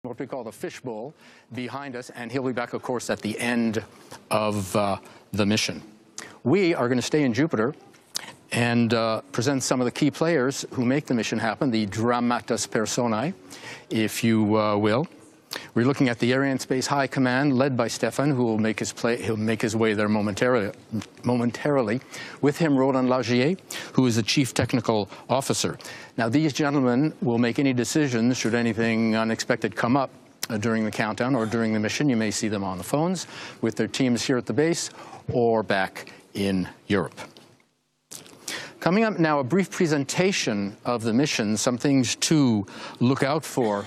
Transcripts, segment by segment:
what we call the fishbowl behind us, and he'll be back, of course, at the end of the mission. We are going to stay in Jupiter and present some of the key players who make the mission happen, the dramatis personae, if you will. We're looking at the Arianespace High Command, led by Stefan, who will make his way there momentarily. With him, Roland Lagier, who is the Chief Technical Officer. Now, these gentlemen will make any decisions should anything unexpected come up during the countdown or during the mission. You may see them on the phones with their teams here at the base or back in Europe. Coming up now, a brief presentation of the mission, some things to look out for.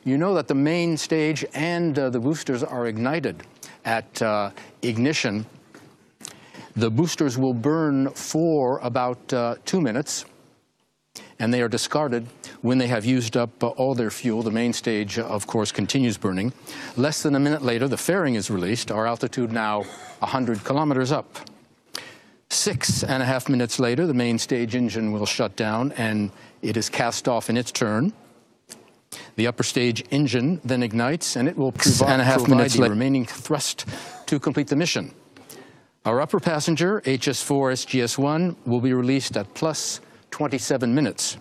You know that the main stage and the boosters are ignited at ignition. The boosters will burn for about 2 minutes, and they are discarded when they have used up all their fuel. The main stage, of course, continues burning. Less than a minute later, the fairing is released, our altitude now 100 kilometers up. 6.5 minutes later, the main stage engine will shut down, and it is cast off in its turn. The upper stage engine then ignites, and it will provide the remaining thrust to complete the mission. Our upper passenger, HS4 SGS-1, will be released at plus 27 minutes.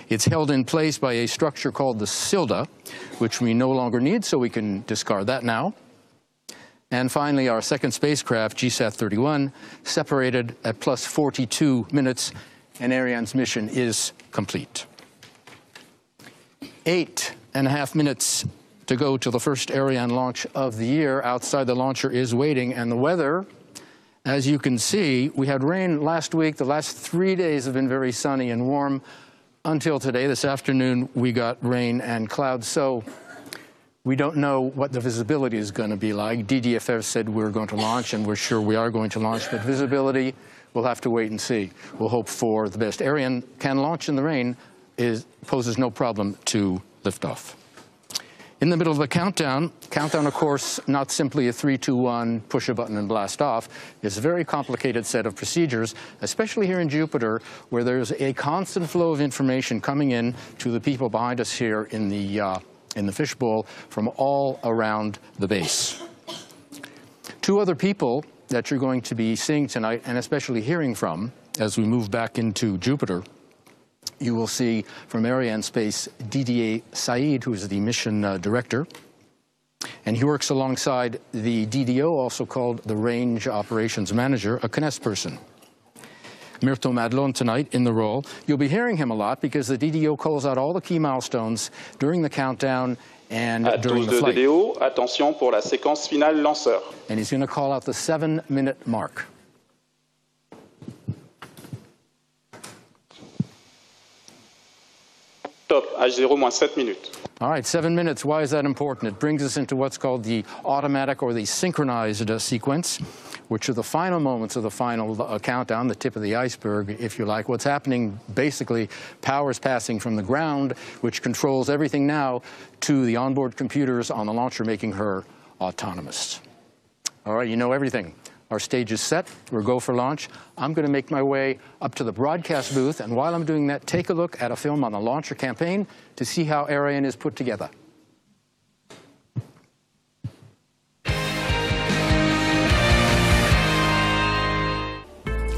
It's held in place by a structure called the Silda, which we no longer need, so we can discard that now. And finally, our second spacecraft, GSAT-31, separated at plus 42 minutes, and Ariane's mission is complete. 8.5 minutes to go to the first Ariane launch of the year. Outside, the launcher is waiting, and the weather, as you can see, we had rain last week. The last 3 days have been very sunny and warm until today. This afternoon, we got rain and clouds, so we don't know what the visibility is going to be like. DDFR said we're going to launch, and we're sure we are going to launch, but visibility, we'll have to wait and see. We'll hope for the best. Ariane can launch in the rain. Poses no problem to liftoff. In the middle of the countdown, of course, not simply a 3, 2, 1, push a button and blast off. It's a very complicated set of procedures, especially here in Jupiter, where there's a constant flow of information coming in to the people behind us here in the fishbowl from all around the base. 2 other people that you're going to be seeing tonight, and especially hearing from as we move back into Jupiter. You will see from Arianespace Didier Said, who is the mission director, and he works alongside the DDO, also called the Range Operations Manager, a CNES person. Myrto Madlon tonight in the role. You'll be hearing him a lot because the DDO calls out all the key milestones during the countdown and during the flight. DDO, attention pour la séquence finale lanceur. And he's going to call out the 7-minute mark. Top, H0 moins 7 minutes. All right, 7 minutes. Why is that important? It brings us into what's called the automatic or the synchronized sequence, which are the final moments of the final countdown, the tip of the iceberg, if you like. What's happening, basically, power is passing from the ground, which controls everything now, to the onboard computers on the launcher, making her autonomous. All right, you know everything. Our stage is set. We're go for launch. I'm going to make my way up to the broadcast booth, and while I'm doing that, take a look at a film on the launcher campaign to see how Ariane is put together.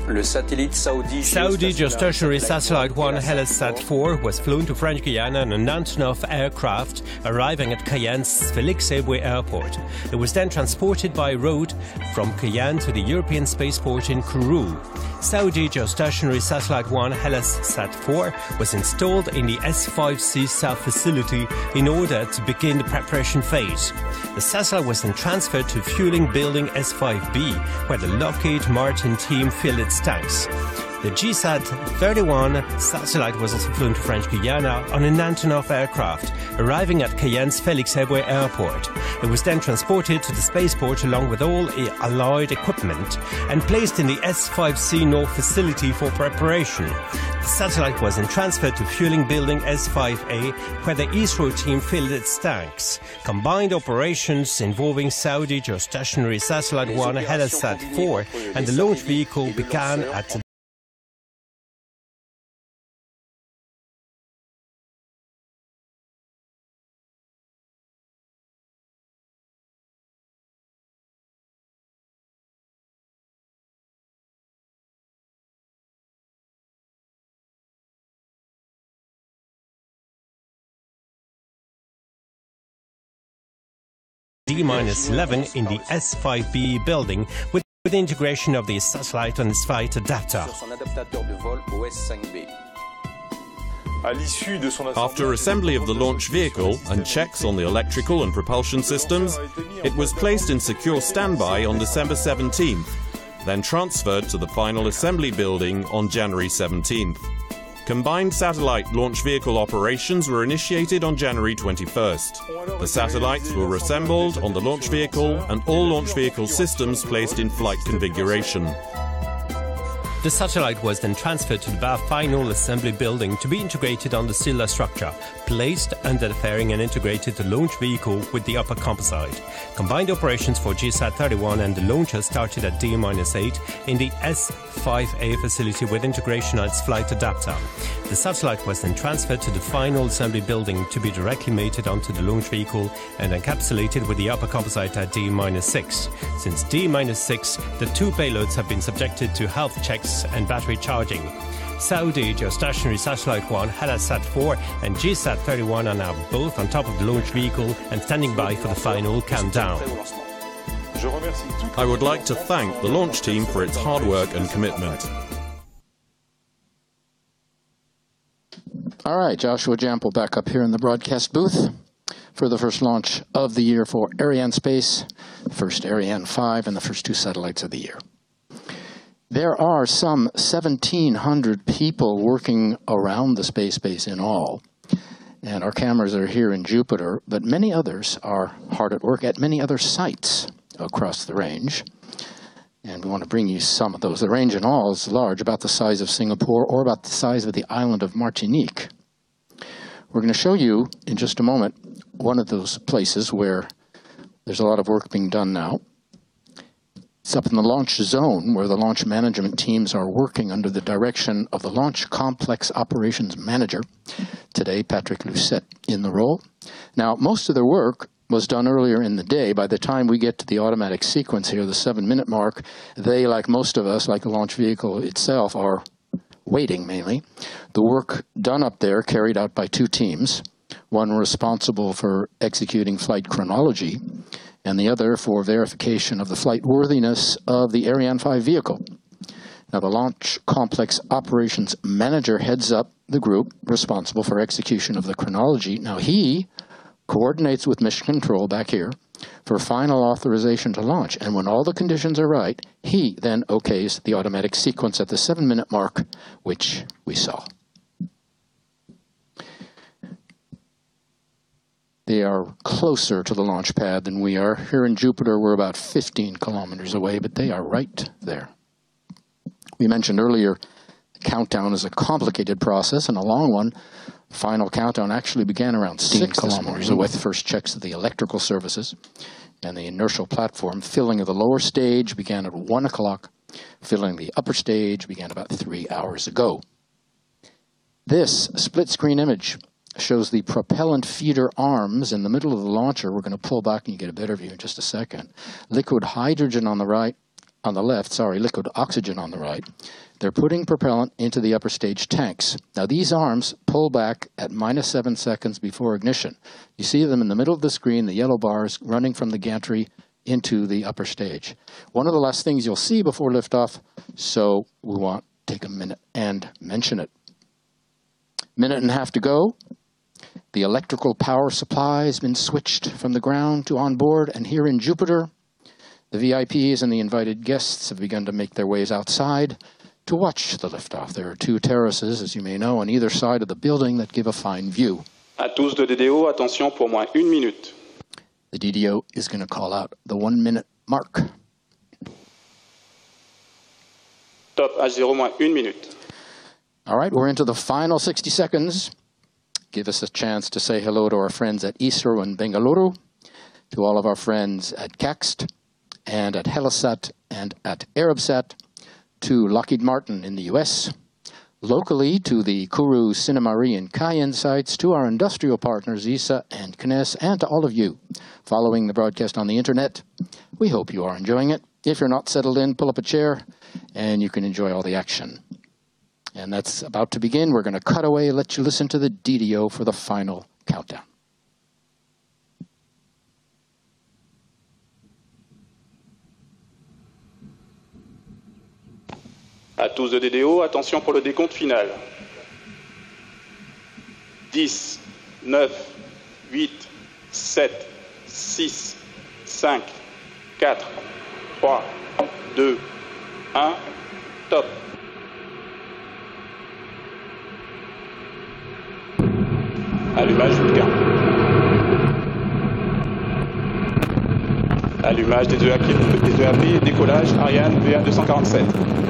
Le satellite Saudi geostationary satellite 1 HeLaSat 4 was flown to French Guiana on an Antonov aircraft, arriving at Cayenne's Félix Éboué airport. It was then transported by road from Cayenne to the European spaceport in Kourou. Saudi geostationary satellite 1 HeLaSat 4 was installed in the S5C South facility in order to begin the preparation phase. The satellite was then transferred to fueling building S5B, where the Lockheed Martin team filled its tanks. The GSAT-31 satellite was also flown to French Guiana on an Antonov aircraft, arriving at Cayenne's Félix Éboué airport. It was then transported to the spaceport along with all allied equipment and placed in the S5C North facility for preparation. The satellite was then transferred to fueling building S5A, where the ISRO team filled its tanks. Combined operations involving Saudi geostationary satellite 1 HeLaSat 4 and the launch vehicle began at D-11 in the S5B building with the integration of the satellite on its flight adapter. After assembly of the launch vehicle and checks on the electrical and propulsion systems, it was placed in secure standby on December 17th, then transferred to the final assembly building on January 17th. Combined satellite launch vehicle operations were initiated on January 21st. The satellites were assembled on the launch vehicle and all launch vehicle systems placed in flight configuration. The satellite was then transferred to the final assembly building to be integrated on the Scylla structure, placed under the fairing and integrated the launch vehicle with the upper composite. Combined operations for GSAT 31 and the launcher started at D-8 in the S5A facility with integration on its flight adapter. The satellite was then transferred to the final assembly building to be directly mated onto the launch vehicle and encapsulated with the upper composite at D-6. Since D-6, the two payloads have been subjected to health checks and battery charging. Saudi Geostationary Satellite 1, HeLaSat 4 and GSAT 31 are now both on top of the launch vehicle and standing by for the final countdown. I would like to thank the launch team for its hard work and commitment. All right, Joshua Jampel back up here in the broadcast booth for the first launch of the year for Arianespace, first Ariane 5 and the first two satellites of the year. There are some 1,700 people working around the space base in all, and our cameras are here in Jupiter, but many others are hard at work at many other sites across the range, and we want to bring you some of those. The range in all is large, about the size of Singapore or about the size of the island of Martinique. We're going to show you in just a moment one of those places where there's a lot of work being done now. It's up in the launch zone where the launch management teams are working under the direction of the Launch Complex Operations Manager. Today, Patrick Lucette in the role. Now, most of their work was done earlier in the day. By the time we get to the automatic sequence here, the 7-minute mark, they, like most of us, like the launch vehicle itself, are waiting mainly. The work done up there carried out by two teams, one responsible for executing flight chronology, and the other for verification of the flight worthiness of the Ariane 5 vehicle. Now, the Launch Complex Operations Manager heads up the group responsible for execution of the chronology. Now, he coordinates with Mission Control back here for final authorization to launch. And when all the conditions are right, he then okays the automatic sequence at the 7-minute mark, which we saw. They are closer to the launch pad than we are. Here in Jupiter, we're about 15 kilometers away, but they are right there. We mentioned earlier, the countdown is a complicated process and a long one. Final countdown actually began around 6 kilometers away with first checks of the electrical services. And the inertial platform filling of the lower stage began at 1 o'clock. Filling the upper stage began about 3 hours ago. This split-screen image shows the propellant feeder arms in the middle of the launcher. We're going to pull back and you get a better view in just a second. Liquid hydrogen on the right, on the left, sorry, liquid oxygen on the right. They're putting propellant into the upper stage tanks. Now these arms pull back at -7 seconds before ignition. You see them in the middle of the screen, the yellow bars running from the gantry into the upper stage. One of the last things you'll see before liftoff, so we want to take a minute and mention it. Minute and a half to go. The electrical power supply has been switched from the ground to on board, and here in Jupiter, the VIPs and the invited guests have begun to make their ways outside to watch the liftoff. There are two terraces, as you may know, on either side of the building that give a fine view. À tous de DDO, attention pour moins 1 minute. The DDO is going to call out the 1-minute mark. Top, H0 moins 1 minute. All right, we're into the final 60 seconds. Give us a chance to say hello to our friends at ISRO and Bengaluru, to all of our friends at CAXT, and at HeLaSat, and at Arabsat, to Lockheed Martin in the US, locally to the Kourou, Sinnamary, and Cayenne sites, to our industrial partners ESA and CNES, and to all of you following the broadcast on the internet. We hope you are enjoying it. If you're not settled in, pull up a chair, and you can enjoy all the action. And that's about to begin. We're going to cut away, let you listen to the DDO for the final countdown. À tous de DDO, attention pour le décompte final. 10, 9, 8, 7, 6, 5, 4, 3, 2, 1, top. Allumage Vulcain. Allumage des EAP, décollage Ariane VA247.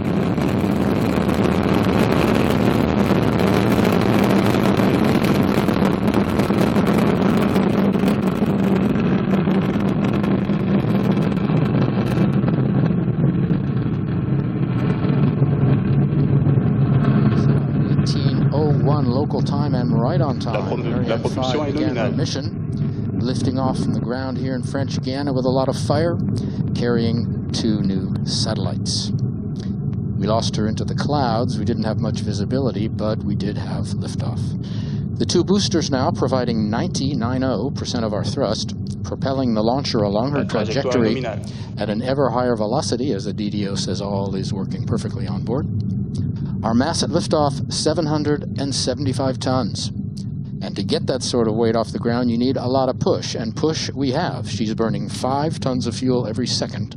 Local time and right on time. La propulsion est nominale. Mission, lifting off from the ground here in French Guiana with a lot of fire, carrying 2 new satellites. We lost her into the clouds. We didn't have much visibility, but we did have liftoff. The 2 boosters now providing 90% of our thrust, propelling the launcher along her trajectory at an ever higher velocity, as the DDO says all is working perfectly on board. Our mass at liftoff, 775 tons. And to get that sort of weight off the ground, you need a lot of push, and push we have. She's burning 5 tons of fuel every second.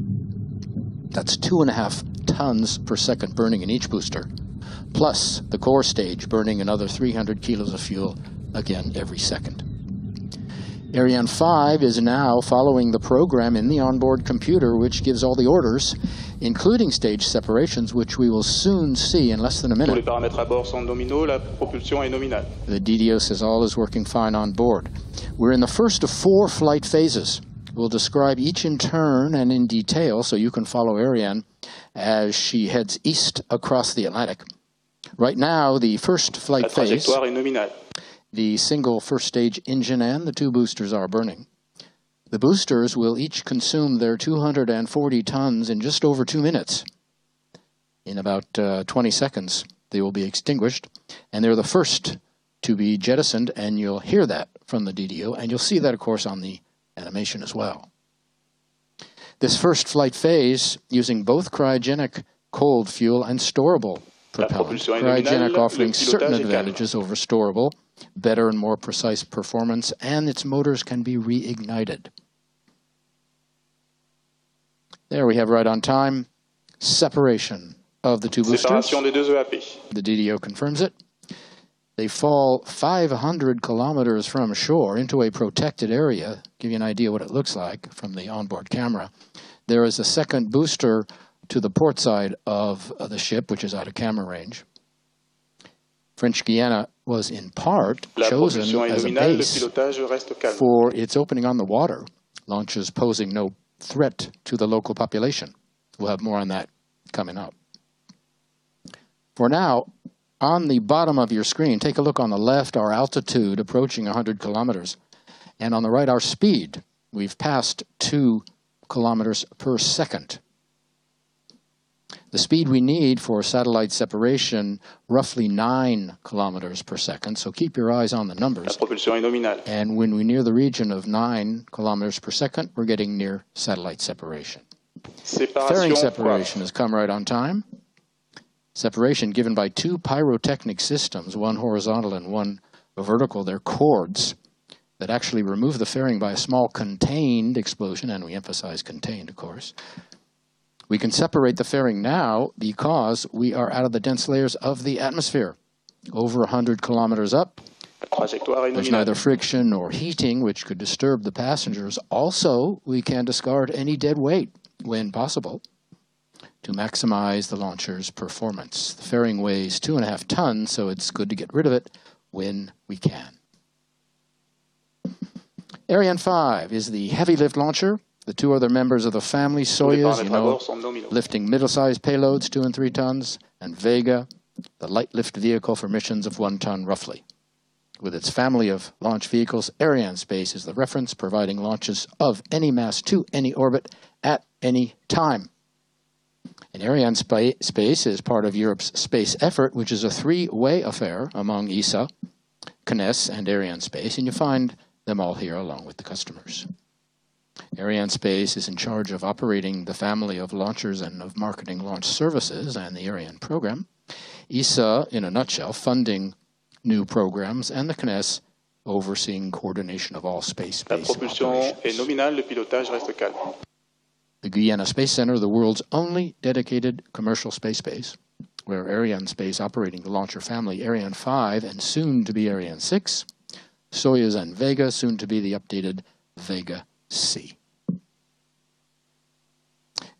That's 2.5 tons per second burning in each booster, plus the core stage burning another 300 kilos of fuel, again, every second. Ariane 5 is now following the program in the onboard computer, which gives all the orders, including stage separations, which we will soon see in less than a minute. Tous les paramètres à bord sont nominaux, la propulsion est nominale. The DDO says all is working fine on board. We're in the first of 4 flight phases. We'll describe each in turn and in detail so you can follow Ariane as she heads east across the Atlantic. Right now, the first flight phase, La trajectoire est nominale. the single first stage engine and the 2 boosters are burning. The boosters will each consume their 240 tons in just over 2 minutes. In about 20 seconds, they will be extinguished, and they're the first to be jettisoned, and you'll hear that from the DDO, and you'll see that, of course, on the animation as well. This first flight phase, using both cryogenic cold fuel and storable propellant, cryogenic offering certain advantages over storable, better and more precise performance, and its motors can be reignited. There we have right on time separation of the 2 boosters. Séparation des 2 EAP. The DDO confirms it. They fall 500 kilometers from shore into a protected area. Give you an idea what it looks like from the onboard camera. There is a second booster to the port side of the ship, which is out of camera range. French Guiana was in part chosen as a base for its opening on the water, launches posing no threat to the local population. We'll have more on that coming up. For now, on the bottom of your screen, take a look on the left, our altitude approaching 100 kilometers, and on the right, our speed. We've passed 2 kilometers per second. The speed we need for satellite separation, roughly 9 kilometers per second, so keep your eyes on the numbers. La propulsion est nominale. And when we're near the region of 9 kilometers per second, we're getting near satellite separation. Fairing separation has come right on time. Separation given by 2 pyrotechnic systems, one horizontal and one vertical. They're cords that actually remove the fairing by a small contained explosion, and we emphasize contained, of course. We can separate the fairing now because we are out of the dense layers of the atmosphere. Over 100 kilometers up, there's neither friction nor heating, which could disturb the passengers. Also, we can discard any dead weight when possible to maximize the launcher's performance. The fairing weighs 2.5 tons, so it's good to get rid of it when we can. Ariane 5 is the heavy lift launcher. The 2 other members of the family, Soyuz, lifting middle-sized payloads, 2 and 3 tons, and Vega, the light lift vehicle for missions of 1 ton roughly. With its family of launch vehicles, Arianespace is the reference, providing launches of any mass to any orbit at any time. And Arianespace is part of Europe's space effort, which is a 3-way affair among ESA, CNES, and Arianespace, and you find them all here along with the customers. Arianespace is in charge of operating the family of launchers and of marketing launch services and the Ariane program. ESA, in a nutshell, funding new programs, and the CNES overseeing coordination of all space-based operations. The Guyana Space Center, the world's only dedicated commercial space base, where Arianespace operating the launcher family Ariane 5 and soon to be Ariane 6, Soyuz and Vega, soon to be the updated Vega C.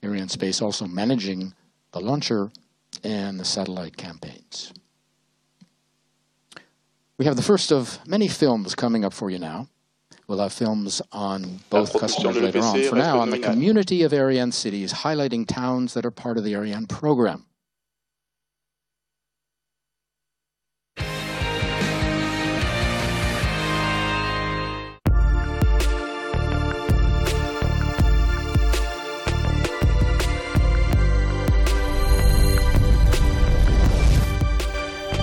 Arianespace also managing the launcher and the satellite campaigns. We have the first of many films coming up for you now. We'll have films on both customers later on. For now, on the community of Ariane cities, highlighting towns that are part of the Ariane program.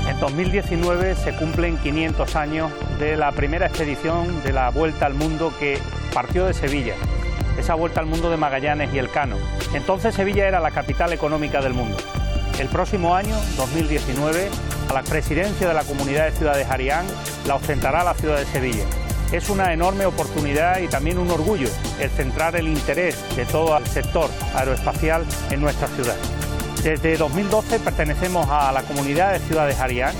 En 2019 se cumplen 500 años de la primera expedición de la Vuelta al Mundo que partió de Sevilla, esa Vuelta al Mundo de Magallanes y Elcano. Entonces Sevilla era la capital económica del mundo. El próximo año, 2019, a la presidencia de la Comunidad de Ciudades Ariane la ostentará la ciudad de Sevilla. Es una enorme oportunidad y también un orgullo el centrar el interés de todo el sector aeroespacial en nuestra ciudad. Desde 2012 pertenecemos a la Comunidad de Ciudades Ariane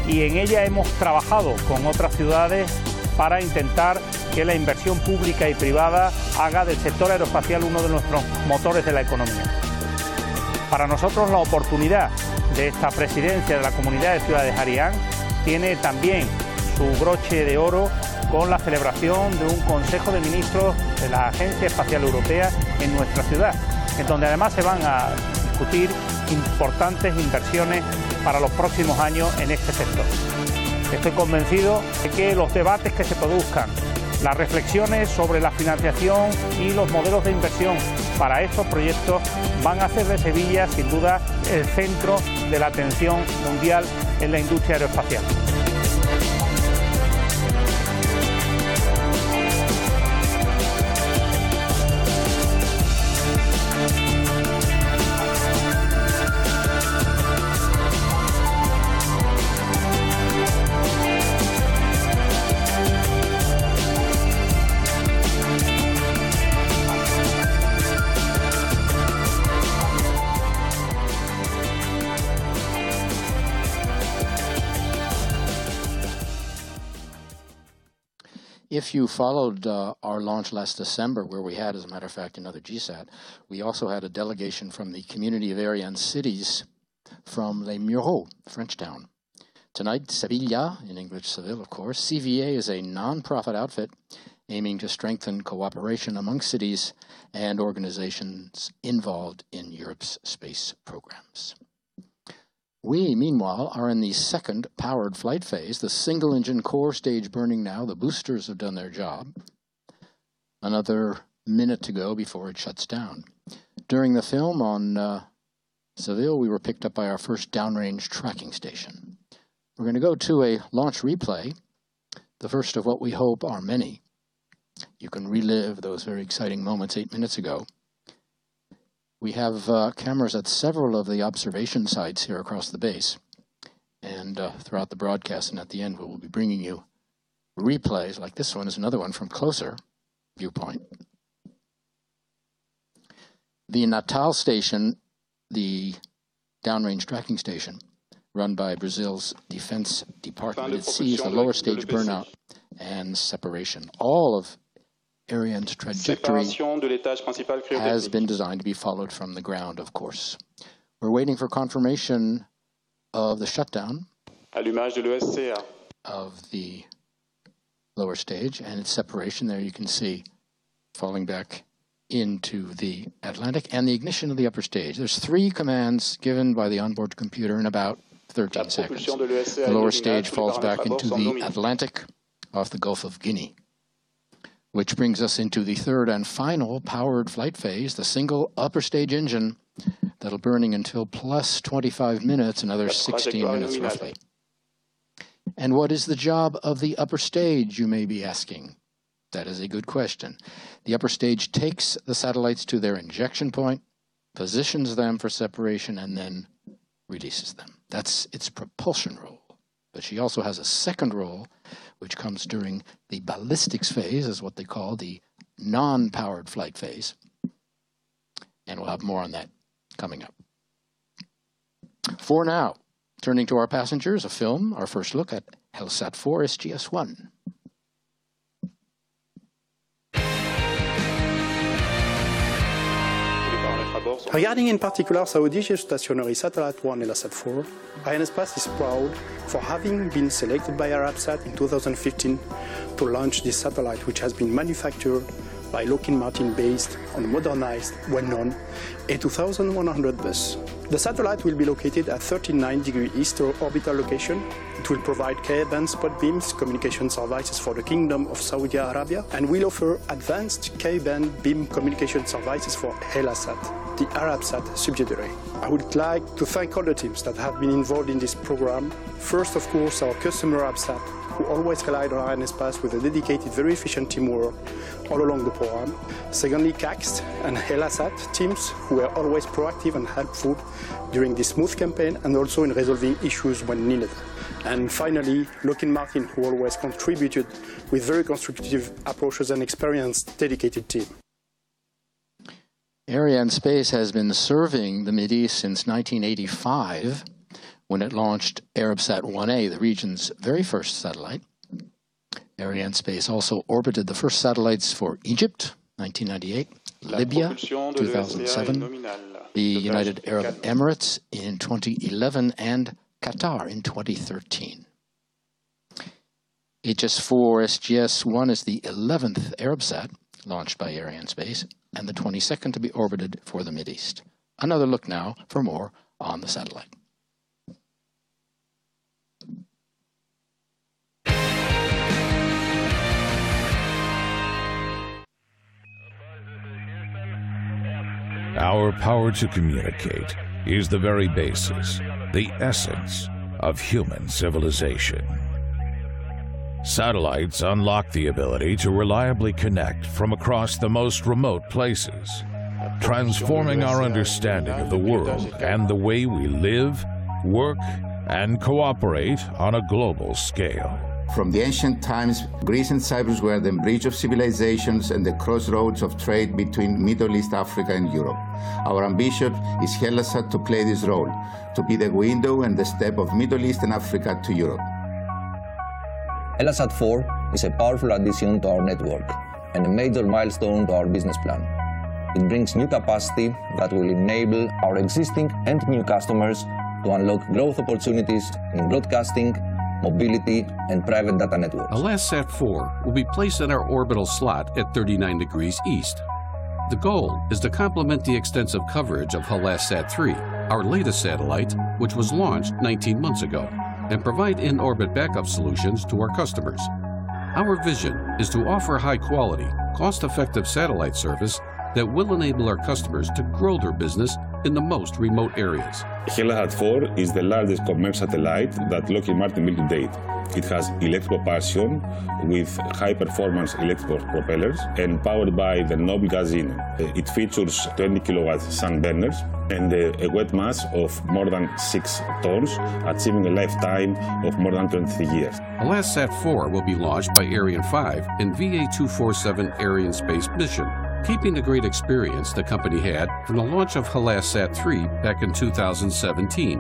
y en ella hemos trabajado con otras ciudades para intentar que la inversión pública y privada haga del sector aeroespacial uno de nuestros motores de la economía. Para nosotros la oportunidad de esta presidencia de la Comunidad de Ciudades Ariane tiene también su broche de oro con la celebración de un Consejo de Ministros de la Agencia Espacial Europea en nuestra ciudad, en donde además se van a discutir importantes inversiones para los próximos años en este sector. Estoy convencido de que los debates que se produzcan, las reflexiones sobre la financiación y los modelos de inversión para estos proyectos van a hacer de Sevilla, sin duda, el centro de la atención mundial en la industria aeroespacial. If you followed our launch last December, where we had, as a matter of fact, another GSAT, we also had a delegation from the community of Ariane cities from Les Mureaux, French town. Tonight, Sevilla, in English Seville, of course. CVA is a non-profit outfit aiming to strengthen cooperation among cities and organizations involved in Europe's space programs. We, meanwhile, are in the second powered flight phase, the single-engine core stage burning now. The boosters have done their job. Another minute to go before it shuts down. During the film on Seville, we were picked up by our first downrange tracking station. We're going to go to a launch replay, the first of what we hope are many. You can relive those very exciting moments 8 minutes ago. We have cameras at several of the observation sites here across the base. And throughout the broadcast and at the end, we will be bringing you replays, like this one is another one from closer viewpoint. The Natal station, the downrange tracking station, run by Brazil's Defense Department, it sees the lower stage burnout and separation. All of Ariane's trajectory has been designed to be followed from the ground, of course. We're waiting for confirmation of the shutdown of the lower stage and its separation. There you can see falling back into the Atlantic and the ignition of the upper stage. There's 3 commands given by the onboard computer in about 13 seconds. The lower stage falls back into the Atlantic off the Gulf of Guinea, which brings us into the third and final powered flight phase, the single upper stage engine that'll burning until plus 25 minutes, another 16 minutes roughly. And what is the job of the upper stage, you may be asking? That is a good question. The upper stage takes the satellites to their injection point, positions them for separation, and then releases them. That's its propulsion role. But she also has a second role, which comes during the ballistics phase, is what they call the non-powered flight phase. And we'll have more on that coming up. For now, turning to our passengers, a film, our first look at HeLSat 4 SGS-1. Regarding in particular SaudiGeostationary Satellite 1 HeLSat 4, Arianespace is proud for having been selected by Arabsat in 2015 to launch this satellite, which has been manufactured by Lockheed Martin based on a modernized, well-known A2100 bus. The satellite will be located at 39° east orbital location. It will provide Ka-band spot beams communication services for the Kingdom of Saudi Arabia and will offer advanced Ka-band beam communication services for HeLSat, the Arabsat subsidiary. I would like to thank all the teams that have been involved in this program. First, of course, our customer Arabsat, who always relied on Arianespace with a dedicated, very efficient teamwork all along the program. Secondly, CAX and HeLSat teams, who were always proactive and helpful during this smooth campaign and also in resolving issues when needed. And finally, Lockheed Martin, who always contributed with very constructive approaches and experienced, dedicated team. Arianespace has been serving the Mideast since 1985, when it launched Arabsat 1A, the region's very first satellite. Arianespace also orbited the first satellites for Egypt, 1998, Libya, 2007, the United Arab Emirates in 2011, and Qatar in 2013. HS4 SGS-1 is the 11th Arabsat launched by Arianespace and the 22nd to be orbited for the Mideast. Another look now for more on the satellite. Our power to communicate is the very basis, the essence of human civilization. Satellites unlock the ability to reliably connect from across the most remote places, transforming our understanding of the world and the way we live, work, and cooperate on a global scale. From the ancient times, Greece and Cyprus were the bridge of civilizations and the crossroads of trade between Middle East, Africa, and Europe. Our ambition is HeLSat to play this role, to be the window and the step of Middle East and Africa to Europe. HeLSat 4 is a powerful addition to our network and a major milestone to our business plan. It brings new capacity that will enable our existing and new customers to unlock growth opportunities in broadcasting, mobility, and private data networks. HeLSat 4 will be placed in our orbital slot at 39 degrees east. The goal is to complement the extensive coverage of HeLSat 3, our latest satellite, which was launched 19 months ago, and provide in-orbit backup solutions to our customers. Our vision is to offer high-quality, cost-effective satellite service that will enable our customers to grow their business in the most remote areas. HeLSat 4 is the largest commercial satellite that Lockheed Martin built to date. It has electric propulsion with high-performance electric propellers and powered by the noble gas engine. It features 20 kilowatt sun burners and a weight mass of more than 6 tons, achieving a lifetime of more than 23 years. HeLSat 4 will be launched by Ariane 5 and VA247 Arianespace mission, keeping the great experience the company had from the launch of HeLSat 3 back in 2017.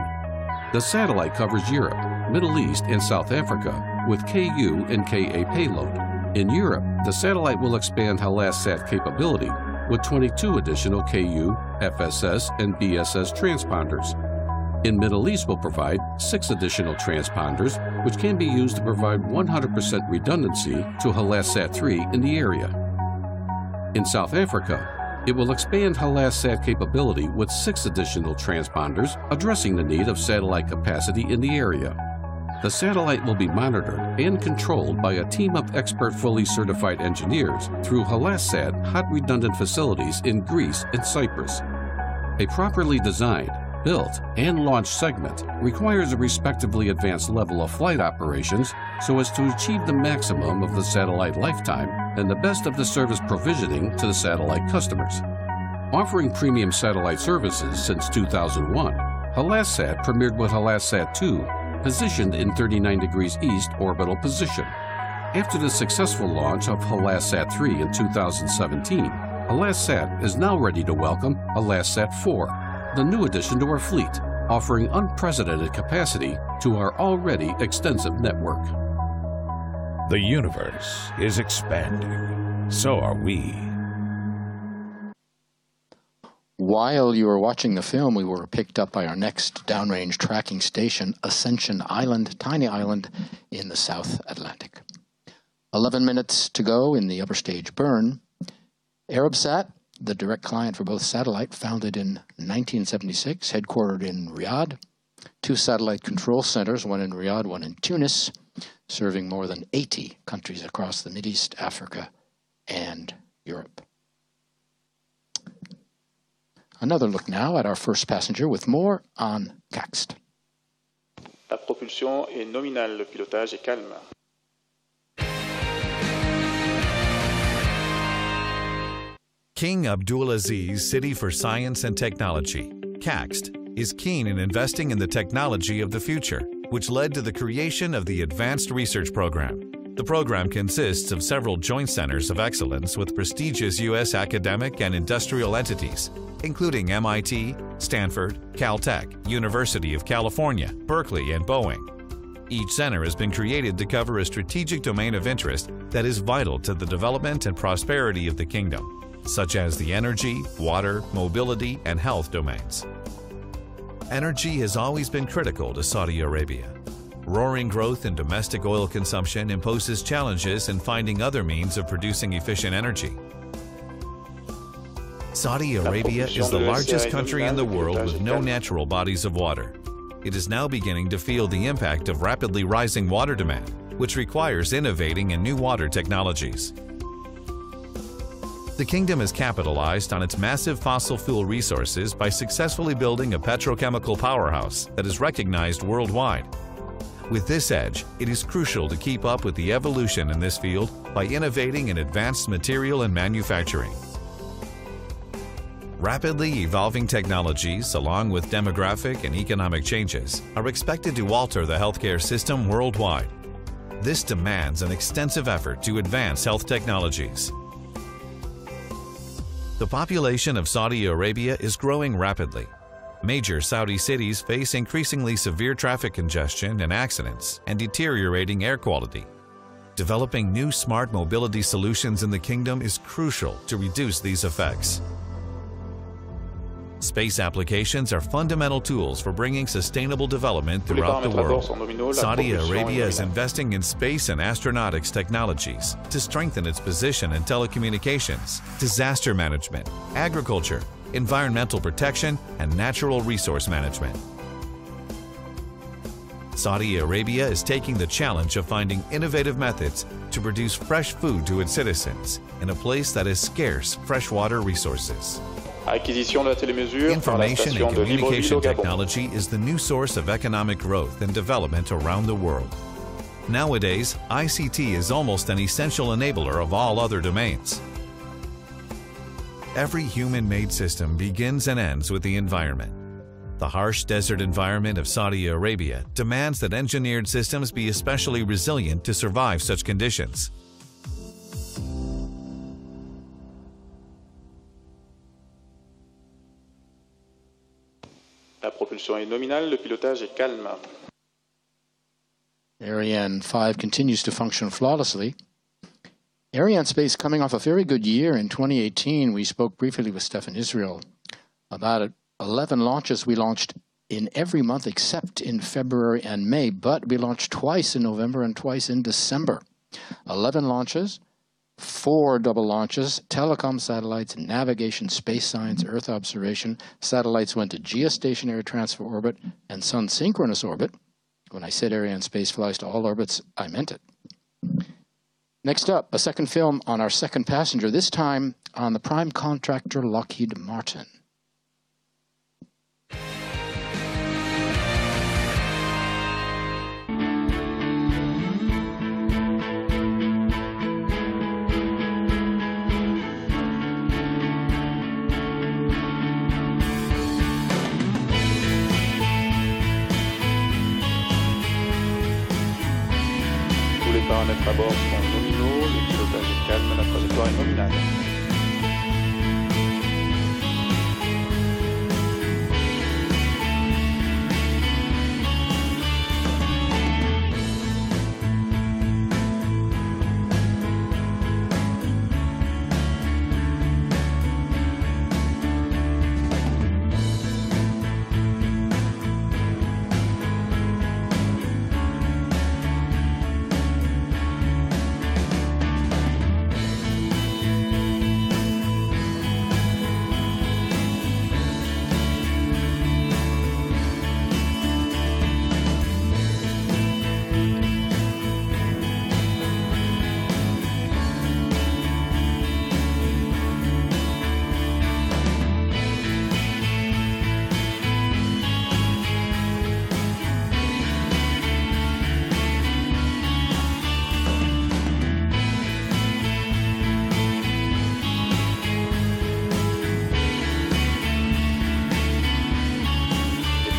The satellite covers Europe, Middle East, and South Africa with KU and KA payload. In Europe, the satellite will expand HeLSat capability with 22 additional KU, FSS, and BSS transponders. In Middle East will provide 6 additional transponders, which can be used to provide 100% redundancy to HeLSat 3 in the area. In South Africa, it will expand HeLSat capability with 6 additional transponders, addressing the need of satellite capacity in the area. The satellite will be monitored and controlled by a team of expert fully certified engineers through HeLSat hot redundant facilities in Greece and Cyprus. A properly designed, build and launch segment requires a respectively advanced level of flight operations so as to achieve the maximum of the satellite lifetime and the best of the service provisioning to the satellite customers. Offering premium satellite services since 2001, HelasSat premiered with HelasSat 2, positioned in 39 degrees east orbital position. After the successful launch of HelasSat 3 in 2017, HelasSat is now ready to welcome HelasSat 4, the new addition to our fleet, offering unprecedented capacity to our already extensive network. The universe is expanding. So are we. While you were watching the film, we were picked up by our next downrange tracking station, Ascension Island, tiny island in the South Atlantic. 11 minutes to go in the upper stage burn. Arabsat, the direct client for both satellite, founded in 1976, headquartered in Riyadh. 2 satellite control centers, one in Riyadh, one in Tunis, serving more than 80 countries across the Mideast, Africa, and Europe. Another look now at our first passenger with more on CAXT. La propulsion est nominale, le pilotage est calme. King Abdulaziz City for Science and Technology, CAXT, is keen in investing in the technology of the future, which led to the creation of the Advanced Research Program. The program consists of several joint centers of excellence with prestigious U.S. academic and industrial entities, including MIT, Stanford, Caltech, University of California, Berkeley, and Boeing. Each center has been created to cover a strategic domain of interest that is vital to the development and prosperity of the kingdom, such as the energy, water, mobility, and health domains. Energy has always been critical to Saudi Arabia. Roaring growth in domestic oil consumption imposes challenges in finding other means of producing efficient energy. Saudi Arabia is the largest country in the world with no natural bodies of water. It is now beginning to feel the impact of rapidly rising water demand, which requires innovating in new water technologies. The kingdom has capitalized on its massive fossil fuel resources by successfully building a petrochemical powerhouse that is recognized worldwide. With this edge, it is crucial to keep up with the evolution in this field by innovating in advanced material and manufacturing. Rapidly evolving technologies, along with demographic and economic changes, are expected to alter the healthcare system worldwide. This demands an extensive effort to advance health technologies. The population of Saudi Arabia is growing rapidly. Major Saudi cities face increasingly severe traffic congestion and accidents and deteriorating air quality. Developing new smart mobility solutions in the kingdom is crucial to reduce these effects. Space applications are fundamental tools for bringing sustainable development throughout the world. Saudi Arabia is investing in space and astronautics technologies to strengthen its position in telecommunications, disaster management, agriculture, environmental protection, and natural resource management. Saudi Arabia is taking the challenge of finding innovative methods to produce fresh food to its citizens in a place that has scarce freshwater resources. Information and communication technology is the new source of economic growth and development around the world. Nowadays, ICT is almost an essential enabler of all other domains. Every human-made system begins and ends with the environment. The harsh desert environment of Saudi Arabia demands that engineered systems be especially resilient to survive such conditions. La propulsion est nominale, le pilotage est calme. Ariane 5 continues to function flawlessly. Arianespace coming off a very good year in 2018. We spoke briefly with Stefan Israel about it. 11 launches we launched in every month except in February and May, but we launched twice in November and twice in December. 11 launches, 4 double launches, telecom satellites, navigation, space science, Earth observation. Satellites went to geostationary transfer orbit and sun synchronous orbit. When I said Arianespace flies to all orbits, I meant it. Next up, a second film on our second passenger, this time on the prime contractor Lockheed Martin. paramètres à bord sont nominaux, le pilotage est calme, la trajectoire est nominale.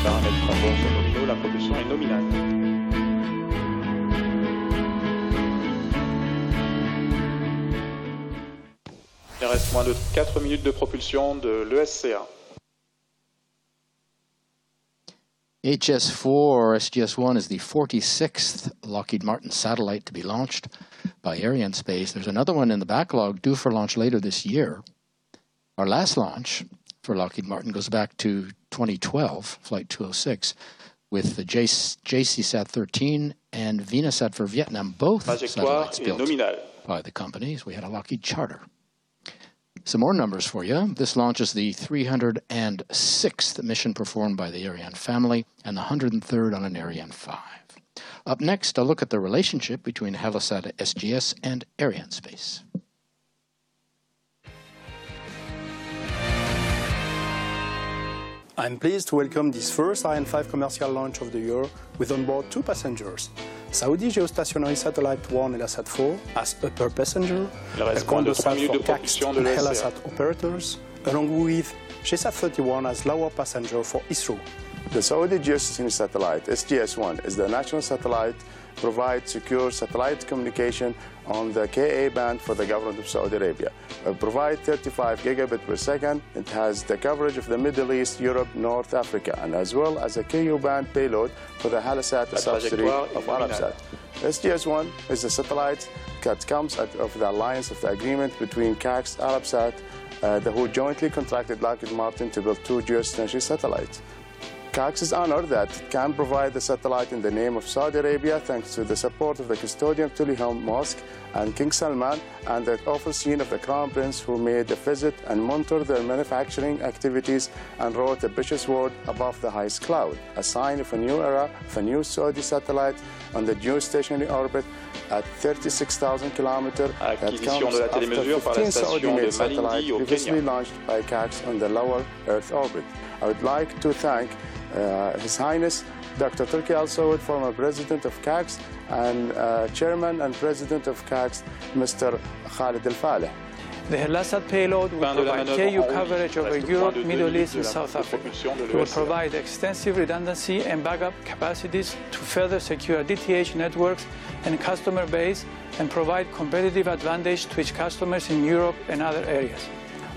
Paramètres à bord sont nominaux, la propulsion est nominale. Il reste moins de 4 minutes de propulsion de l'ESCA. HS4 or SGS-1 is the 46th Lockheed Martin satellite to be launched by Arianespace. There's another one in the backlog due for launch later this year. Our last launch for Lockheed Martin goes back to 2012, Flight 206, with the GSAT 13 and VA247 for Vietnam, both satellites built by the companies. We had a Lockheed charter. Some more numbers for you. This launch is the 306th mission performed by the Ariane family and the 103rd on an Ariane 5. Up next, a look at the relationship between Hellasat SGS and Arianespace. I'm pleased to welcome this first Ariane 5 commercial launch of the year with on board 2 passengers. Saudi Geostationary Satellite 1 Hellasat 4 as upper passenger, a CondoSat for CACST and Hellasat operators, along with GSAT 31 as lower passenger for ISRO. The Saudi Geostationary Satellite, SGS-1, is the national satellite, provides secure satellite communication on the Ka band for the government of Saudi Arabia. It provides 35 gigabit per second. It has the coverage of the Middle East, Europe, North Africa, and as well as a Ku band payload for the Hellasat subsidiary of Arabsat. SGS-1 is a satellite that comes out of the alliance of the agreement between CACST and Arabsat, who jointly contracted Lockheed Martin to build 2 geostationary satellites. CACST is honored that it can provide the satellite in the name of Saudi Arabia thanks to the support of the custodian of Tuliham Mosque and King Salman and the overseeing of the Crown Prince, who made a visit and monitored their manufacturing activities and wrote a precious word above the highest cloud, a sign of a new era of a new Saudi satellite on the geostationary orbit at 36,000 kilometers that comes after 15 Saudi-made satellites previously launched by CACST on the lower Earth orbit. I would like to thank His Highness Dr. Turki Al Saud, former President of CACST, and Chairman and President of CACST, Mr. Khalid Al Faleh. The Hellasat payload will provide KU coverage over Europe, Middle East and South Africa. It will provide extensive redundancy and backup capacities to further secure DTH networks and customer base and provide competitive advantage to its customers in Europe and other areas.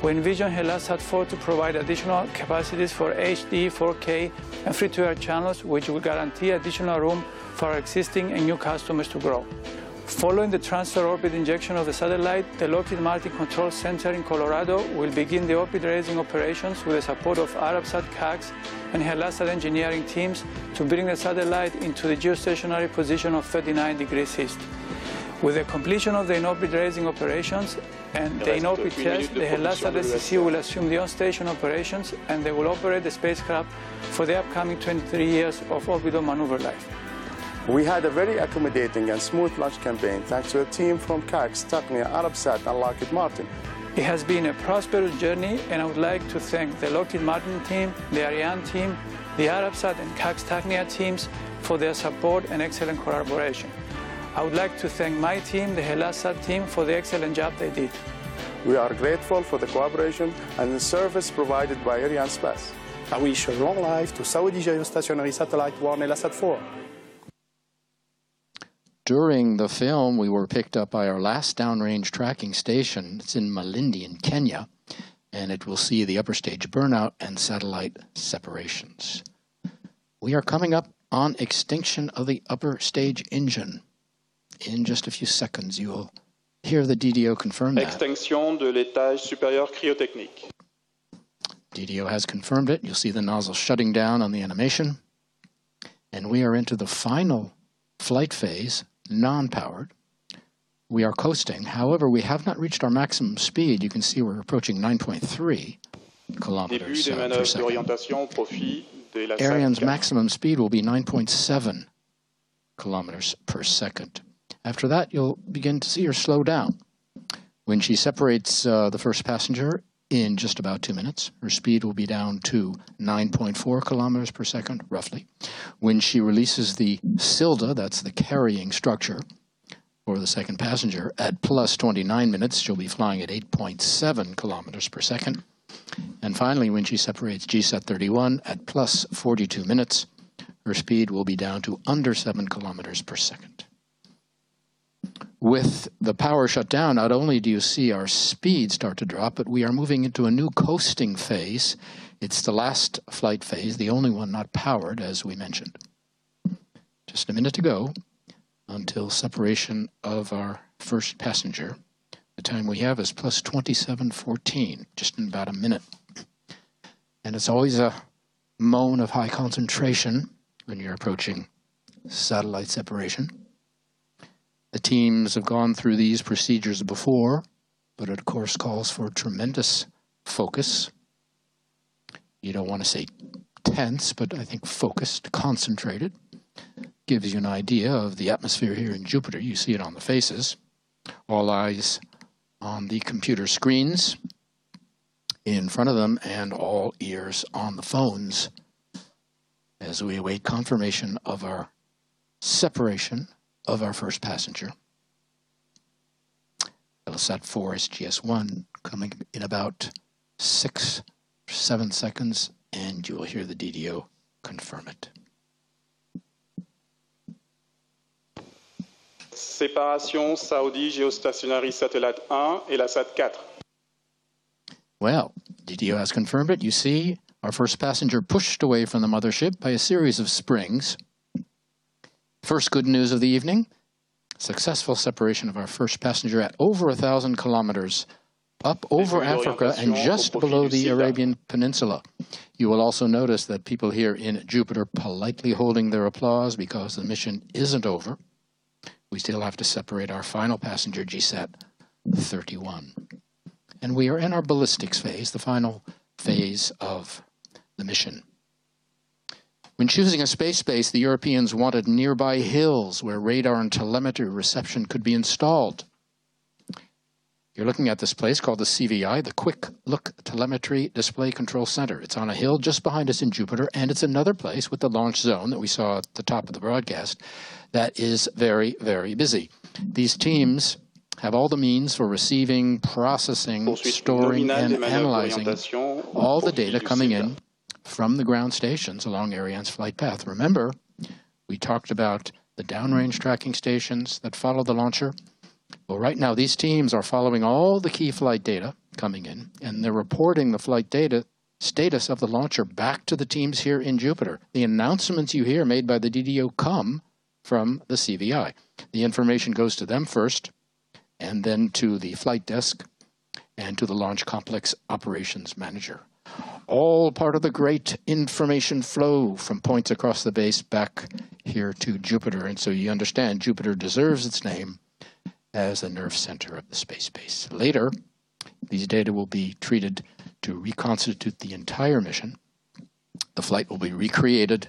We envision Hellasat 4 to provide additional capacities for HD, 4K and free-to-air channels, which will guarantee additional room for our existing and new customers to grow. Following the transfer orbit injection of the satellite, the Lockheed Martin Control Center in Colorado will begin the orbit raising operations with the support of Arabsat, CACST and Hellasat engineering teams to bring the satellite into the geostationary position of 39 degrees east. With the completion of the in-orbit raising operations and the in-orbit test, the Hellasat SCC will assume the on-station operations and they will operate the spacecraft for the upcoming 23 years of orbital maneuver life. We had a very accommodating and smooth launch campaign thanks to a team from CACST, Technia, Arabsat and Lockheed Martin. It has been a prosperous journey, and I would like to thank the Lockheed Martin team, the Ariane team, the Arabsat and CACST Technia teams for their support and excellent collaboration. I would like to thank my team, the Hellasat team, for the excellent job they did. We are grateful for the cooperation and the service provided by Arianespace. I wish a long life to Saudi Geostationary Satellite 1 Hellasat 4. During the film, we were picked up by our last downrange tracking station. It's in Malindi in Kenya, and it will see the upper stage burnout and satellite separations. We are coming up on extinction of the upper stage engine. In just a few seconds, you will hear the DDO confirm that. Extinction de l'étage supérieur cryotechnique. DDO has confirmed it. You'll see the nozzle shutting down on the animation. And we are into the final flight phase, non-powered. We are coasting. However, we have not reached our maximum speed. You can see we're approaching 9.3 kilometers per second. Ariane's maximum speed will be 9.7 kilometers per second. After that, you'll begin to see her slow down. When she separates the first passenger in just about 2 minutes, her speed will be down to 9.4 kilometers per second, roughly. When she releases the Silda, that's the carrying structure for the second passenger, at plus 29 minutes, she'll be flying at 8.7 kilometers per second. And finally, when she separates GSAT 31 at plus 42 minutes, her speed will be down to under 7 kilometers per second. With the power shut down, not only do you see our speed start to drop, but we are moving into a new coasting phase. It's the last flight phase, the only one not powered, as we mentioned. Just a minute to go until separation of our first passenger. The time we have is plus 27:14, just in about a minute. And it's always a moan of high concentration when you're approaching satellite separation. The teams have gone through these procedures before, but it of course calls for tremendous focus. You don't want to say tense, but I think focused, concentrated. Gives you an idea of the atmosphere here in Jupiter. You see it on the faces. All eyes on the computer screens in front of them, and all ears on the phones as we await confirmation of our separation of our first passenger. Telesat 4 SGS-1 coming in about 6-7 seconds, and you will hear the DDO confirm it. Séparation SaudiGeoSat Satellite 1 et la Sat 4. Well, DDO has confirmed it. You see our first passenger pushed away from the mothership by a series of springs. First good news of the evening, successful separation of our first passenger at over 1,000 kilometers up over Africa and just below the Arabian Peninsula. You will also notice that people here in Jupiter politely holding their applause because the mission isn't over. We still have to separate our final passenger, GSAT 31. And we are in our ballistics phase, the final phase of the mission. When choosing a space base, the Europeans wanted nearby hills where radar and telemetry reception could be installed. You're looking at this place called the CVI, the Quick Look Telemetry Display Control Center. It's on a hill just behind us in Jupiter, and it's another place with the launch zone that we saw at the top of the broadcast that is very, very busy. These teams have all the means for receiving, processing, storing, and analyzing all the data coming in from the ground stations along Ariane's flight path. Remember, we talked about the downrange tracking stations that follow the launcher. Well, right now, these teams are following all the key flight data coming in, and they're reporting the flight data status of the launcher back to the teams here in Jupiter. The announcements you hear made by the DDO come from the CVI. The information goes to them first, and then to the flight desk, and to the Launch Complex Operations Manager. All part of the great information flow from points across the base back here to Jupiter. And so you understand Jupiter deserves its name as the nerve center of the space base. Later, these data will be treated to reconstitute the entire mission. The flight will be recreated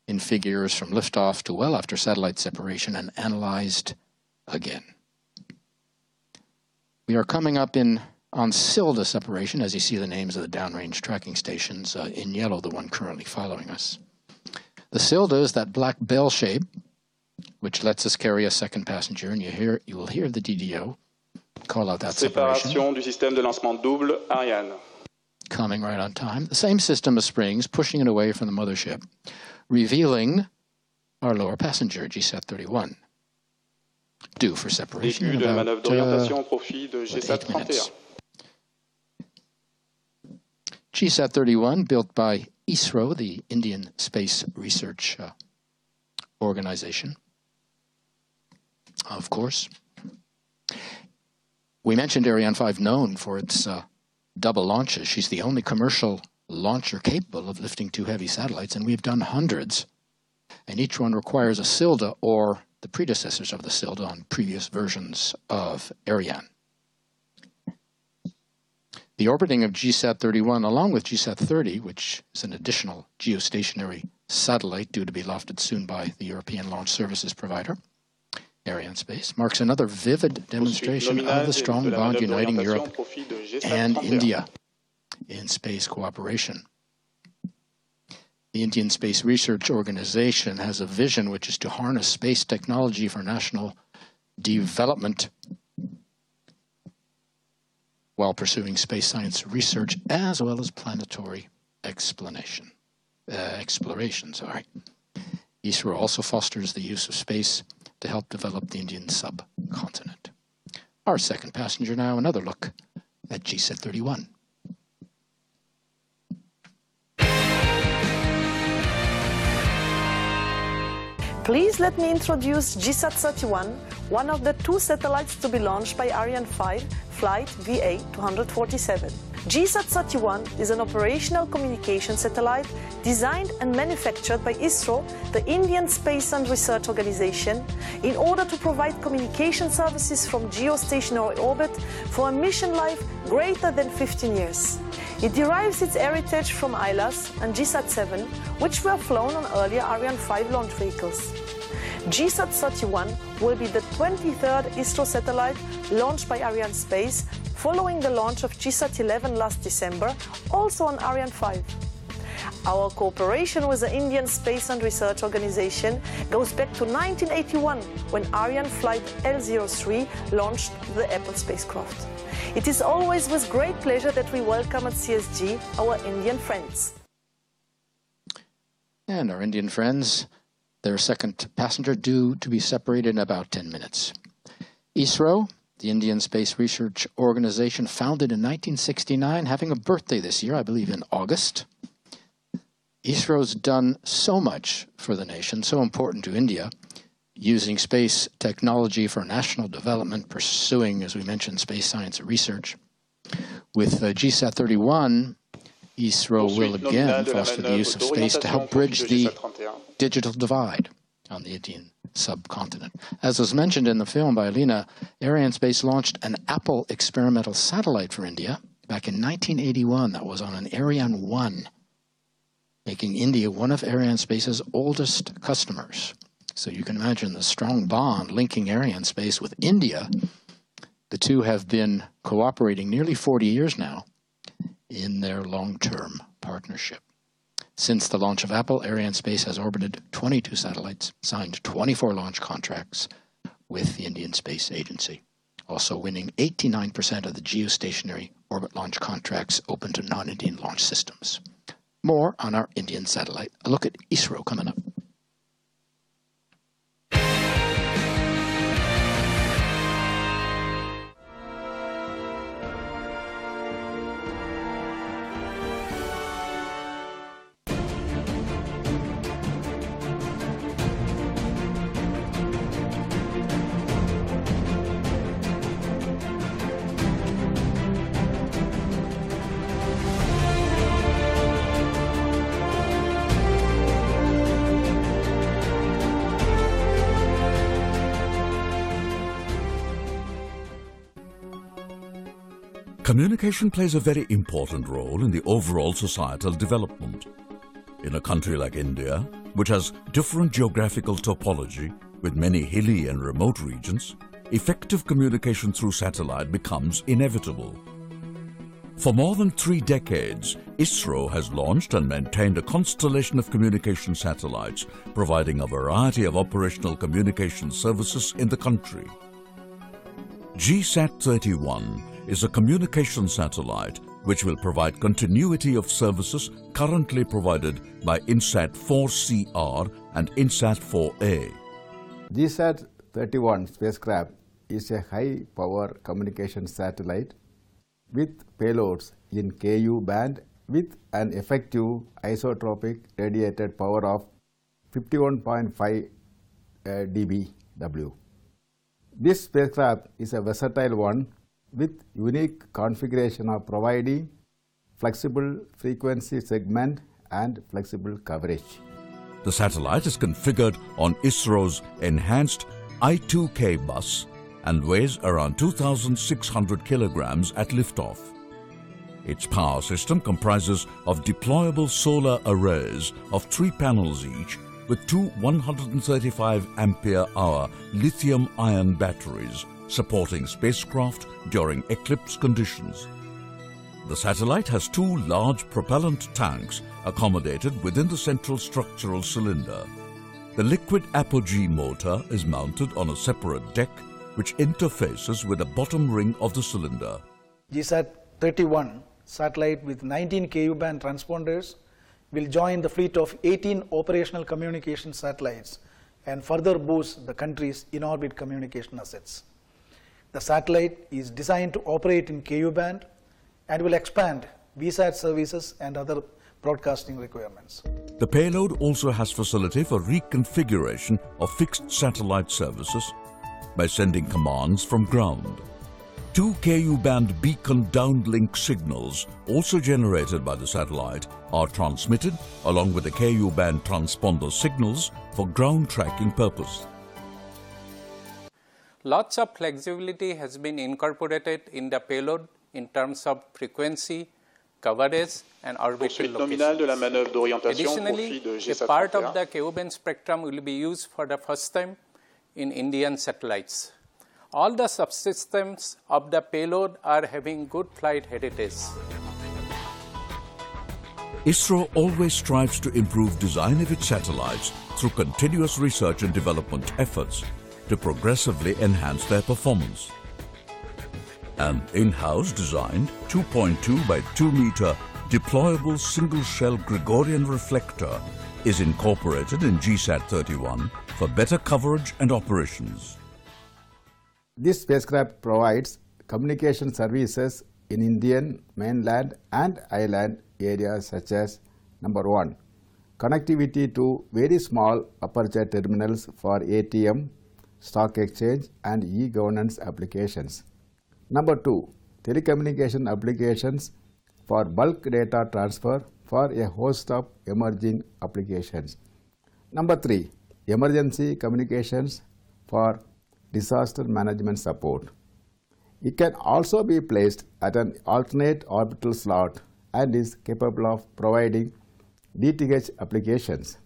in figures from liftoff to well after satellite separation and analyzed again. We are coming up on Silda separation, as you see the names of the downrange tracking stations in yellow, the one currently following us. The Silda is that black bell shape, which lets us carry a second passenger, and you will hear the DDO call out that separation. Séparation du système de lancement double Ariane. Coming right on time. The same system of springs pushing it away from the mothership, revealing our lower passenger, GSAT 31. due for separation Début in de about manœuvre d'orientation au profit de GSAT 8 minutes. 31. GSAT 31, built by ISRO, the Indian Space Research Organization, of course. We mentioned Ariane 5, known for its double launches. She's the only commercial launcher capable of lifting 2 heavy satellites, and we've done hundreds. And each one requires a Silda or the predecessors of the Silda on previous versions of Ariane. The orbiting of GSAT 31, along with GSAT 30, which is an additional geostationary satellite due to be lofted soon by the European launch services provider, Arianespace, marks another vivid demonstration of the strong bond uniting Europe and India in space cooperation. The Indian Space Research Organization has a vision which is to harness space technology for national development while pursuing space science research as well as planetary exploration. ISRO also fosters the use of space to help develop the Indian subcontinent. Our second passenger now, another look at GSAT 31. Please let me introduce GSAT 31, one of the 2 satellites to be launched by Ariane 5 flight VA247. GSAT 31 is an operational communication satellite designed and manufactured by ISRO, the Indian Space and Research Organization, in order to provide communication services from geostationary orbit for a mission life greater than 15 years. It derives its heritage from ILAS and GSAT 7, which were flown on earlier Ariane 5 launch vehicles. GSAT 31 will be the 23rd ISRO satellite launched by Arianespace, following the launch of GSAT 11 last December, also on Ariane 5. Our cooperation with the Indian Space and Research Organization goes back to 1981, when Ariane Flight L03 launched the Apple spacecraft. It is always with great pleasure that we welcome at CSG our Indian friends. And our Indian friends, their second passenger due to be separated in about 10 minutes. ISRO, the Indian Space Research Organization, founded in 1969, having a birthday this year, I believe in August. ISRO's done so much for the nation, so important to India, using space technology for national development, pursuing, as we mentioned, space science research. With GSAT 31, ISRO will again foster the use of space to help bridge the digital divide on the Indian subcontinent. As was mentioned in the film by Alina, Arianespace launched an Apple experimental satellite for India back in 1981 that was on an Ariane 1, making India one of Arianespace's oldest customers. So you can imagine the strong bond linking Arianespace with India. The two have been cooperating nearly 40 years now in their long-term partnership. Since the launch of Apple, Arianespace has orbited 22 satellites, signed 24 launch contracts with the Indian Space Agency, also winning 89% of the geostationary orbit launch contracts open to non-Indian launch systems. More on our Indian satellite. A look at ISRO coming up. Communication plays a very important role in the overall societal development. In a country like India, which has different geographical topology with many hilly and remote regions, effective communication through satellite becomes inevitable. For more than 3 decades, ISRO has launched and maintained a constellation of communication satellites, providing a variety of operational communication services in the country. GSAT 31 is a communication satellite which will provide continuity of services currently provided by INSAT 4CR and INSAT 4A. GSAT GSAT-31 spacecraft is a high-power communication satellite with payloads in Ku band with an effective isotropic radiated power of 51.5 dBW. This spacecraft is a versatile one with unique configuration of providing flexible frequency segment and flexible coverage. The satellite is configured on ISRO's enhanced I-2K bus and weighs around 2,600 kilograms at liftoff. Its power system comprises of deployable solar arrays of 3 panels each with 2 135 ampere-hour lithium-ion batteries supporting spacecraft during eclipse conditions. The satellite has 2 large propellant tanks accommodated within the central structural cylinder. The liquid apogee motor is mounted on a separate deck which interfaces with the bottom ring of the cylinder. GSAT-31 satellite with 19 Ku band transponders will join the fleet of 18 operational communication satellites and further boost the country's in-orbit communication assets. The satellite is designed to operate in Ku band and will expand VSAT services and other broadcasting requirements. The payload also has facility for reconfiguration of fixed satellite services by sending commands from ground. 2 Ku band beacon downlink signals, also generated by the satellite, are transmitted along with the Ku band transponder signals for ground tracking purpose. Lots of flexibility has been incorporated in the payload in terms of frequency, coverage, and orbital location. Additionally, a part of the Ku band spectrum will be used for the first time in Indian satellites. All the subsystems of the payload are having good flight heritage. ISRO always strives to improve design of its satellites through continuous research and development efforts to progressively enhance their performance. An in-house designed 2.2 by 2 meter deployable single-shell Gregorian reflector is incorporated in GSAT-31 for better coverage and operations. This spacecraft provides communication services in Indian mainland and island areas such as number 1, connectivity to very small aperture terminals for ATM, stock exchange and e-governance applications. Number 2, telecommunication applications for bulk data transfer for a host of emerging applications. Number 3, emergency communications for disaster management support. It can also be placed at an alternate orbital slot and is capable of providing DTH applications.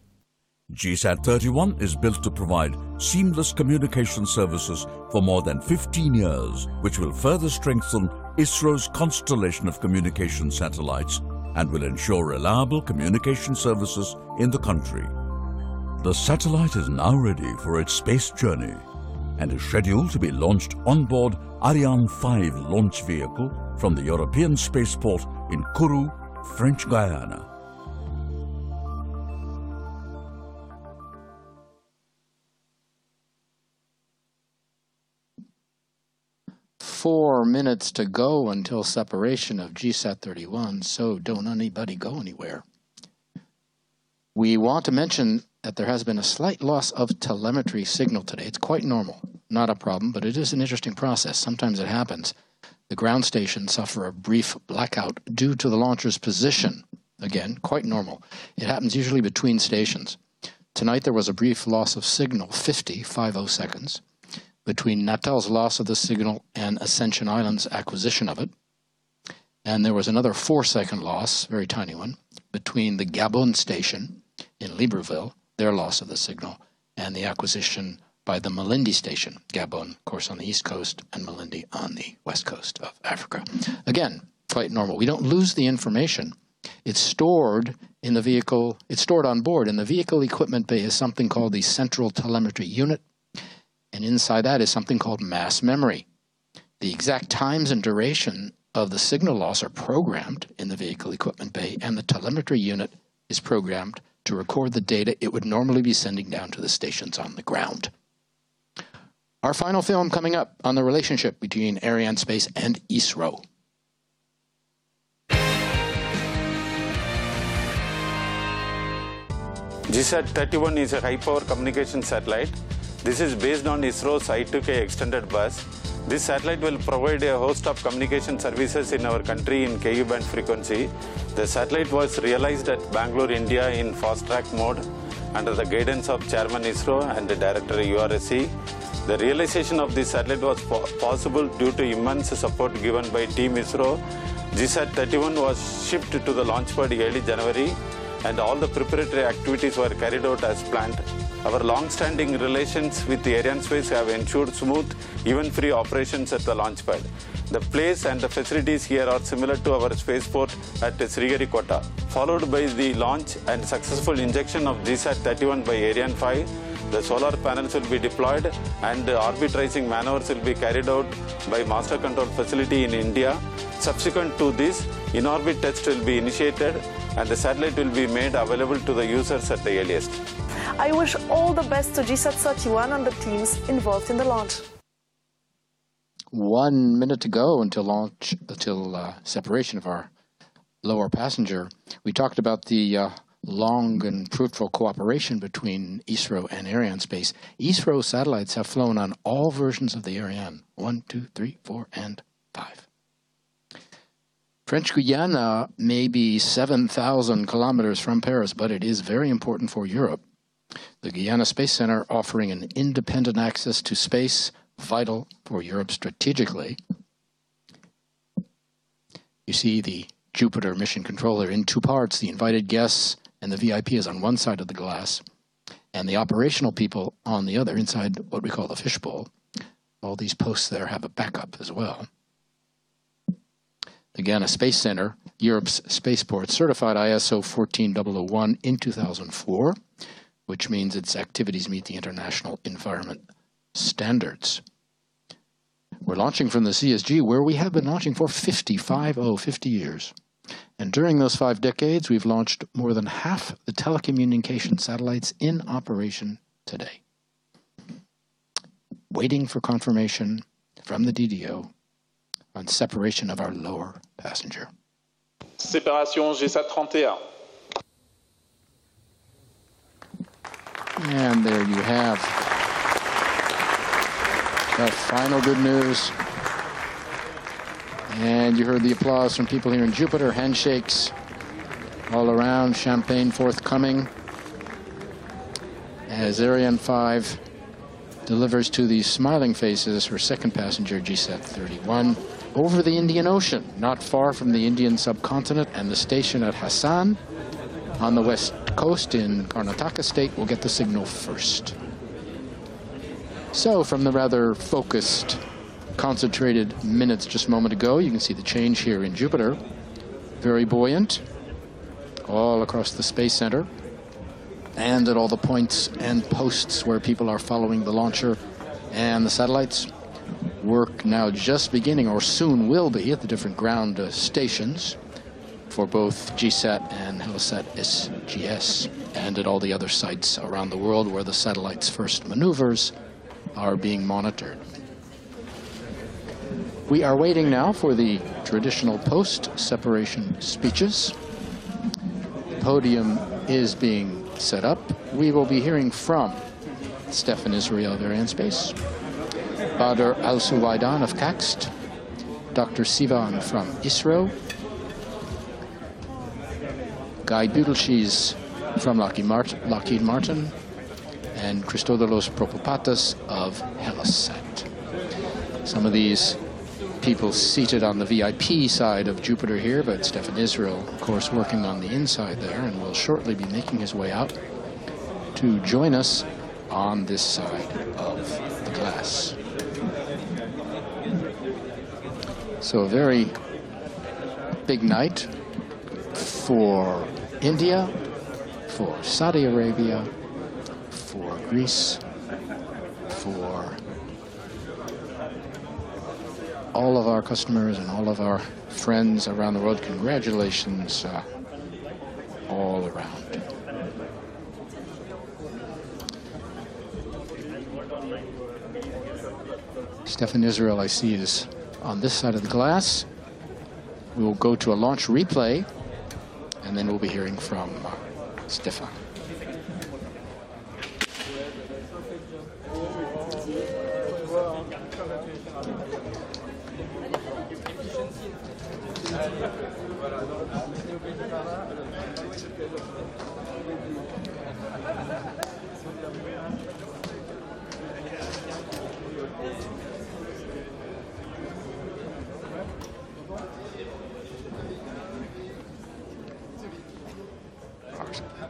GSAT-31 is built to provide seamless communication services for more than 15 years, which will further strengthen ISRO's constellation of communication satellites and will ensure reliable communication services in the country. The satellite is now ready for its space journey and is scheduled to be launched on board Ariane 5 launch vehicle from the European spaceport in Kourou, French Guiana. Four minutes to go until separation of GSAT-31, so don't anybody go anywhere. We want to mention that there has been a slight loss of telemetry signal today. It's quite normal, not a problem, but it is an interesting process. Sometimes it happens. The ground stations suffer a brief blackout due to the launcher's position. Again, quite normal. It happens usually between stations. Tonight there was a brief loss of signal, 50 seconds, between Natal's loss of the signal and Ascension Island's acquisition of it. And there was another 4-second loss, very tiny one, between the Gabon station in Libreville, their loss of the signal, and the acquisition by the Malindi station, Gabon, of course, on the east coast, and Malindi on the west coast of Africa. Again, quite normal. We don't lose the information. It's stored in the vehicle, it's stored on board. In the vehicle equipment bay is something called the Central Telemetry Unit, and inside that is something called mass memory. The exact times and duration of the signal loss are programmed in the vehicle equipment bay, and the telemetry unit is programmed to record the data it would normally be sending down to the stations on the ground. Our final film coming up on the relationship between Arianespace and ISRO. GSAT-31 is a high-power communication satellite. This is based on ISRO's I2K extended bus. This satellite will provide a host of communication services in our country in Ku band frequency. The satellite was realized at Bangalore, India in fast-track mode under the guidance of Chairman ISRO and the Director URSC. The realization of this satellite was possible due to immense support given by Team ISRO. GSAT-31 was shipped to the launch pad early January, and all the preparatory activities were carried out as planned. Our long-standing relations with Arianespace have ensured smooth, event-free operations at the launch pad. The place and the facilities here are similar to our spaceport at Sriharikota. Followed by the launch and successful injection of GSAT-31 by Ariane 5, the solar panels will be deployed and orbit rising maneuvers will be carried out by Master Control Facility in India. Subsequent to this, in-orbit test will be initiated and the satellite will be made available to the users at the earliest. I wish all the best to GSAT-31 and the teams involved in the launch. 1 minute to go until separation of our lower passenger. We talked about the long and fruitful cooperation between ISRO and Arianespace. ISRO satellites have flown on all versions of the Ariane. 1, 2, 3, 4, and 5. French Guiana may be 7,000 kilometers from Paris, but it is very important for Europe. The Guyana Space Center offering an independent access to space, vital for Europe strategically. You see the Jupiter mission controller in two parts, the invited guests and the VIP is on one side of the glass, and the operational people on the other, inside what we call the fishbowl. All these posts there have a backup as well. The Guyana Space Center, Europe's spaceport, certified ISO 14001 in 2004, which means its activities meet the international environment standards. We're launching from the CSG, where we have been launching for 50 years. And during those 5 decades, we've launched more than half the telecommunication satellites in operation today. Waiting for confirmation from the DDO on separation of our lower passenger. Séparation GSAT-31. And there you have the final good news. And you heard the applause from people here in Jupiter, handshakes all around, champagne forthcoming, as Ariane 5 delivers to these smiling faces her second passenger, GSAT-31, over the Indian Ocean, not far from the Indian subcontinent, and the station at Hassan on the west coast in Karnataka state will get the signal first. So from the rather focused, concentrated minutes just a moment ago, you can see the change here in Jupiter. Very buoyant all across the Space Center and at all the points and posts where people are following the launcher and the satellites. Work now just beginning, or soon will be, at the different ground stations for both GSAT and Hellasat SGS, and at all the other sites around the world where the satellite's first maneuvers are being monitored. We are waiting now for the traditional post-separation speeches. The podium is being set up. We will be hearing from Stefan Israel of Arianespace, Badr Al-Suwaidan of KAXT, Dr. Sivan from ISRO, Guy Budelschis from Lockheed Martin, and Christodolos Propopatas of Hellasat. Some of these people seated on the VIP side of Jupiter here, but Stefan Israel, of course, working on the inside there, and will shortly be making his way out to join us on this side of the glass. So a very big night for India, for Saudi Arabia, for Greece, for all of our customers and all of our friends around the world. Congratulations all around. Stefan Israel, I see, is on this side of the glass. We will go to a launch replay, and then we'll be hearing from Stefan.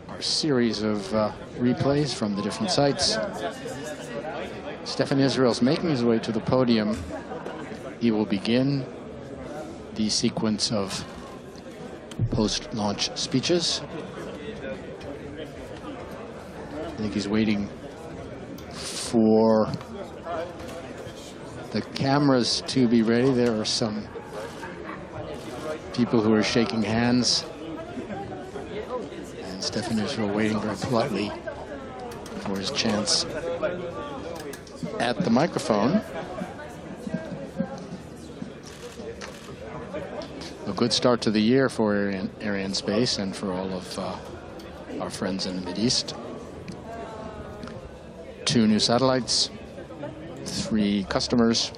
Our series of replays from the different sites. Stefan Israel's making his way to the podium. He will begin the sequence of post-launch speeches. I think he's waiting for the cameras to be ready. There are some people who are shaking hands. And Stefan Israel waiting very politely for his chance at the microphone. A good start to the year for Arianespace and for all of our friends in the Mideast. 2 new satellites, 3 customers.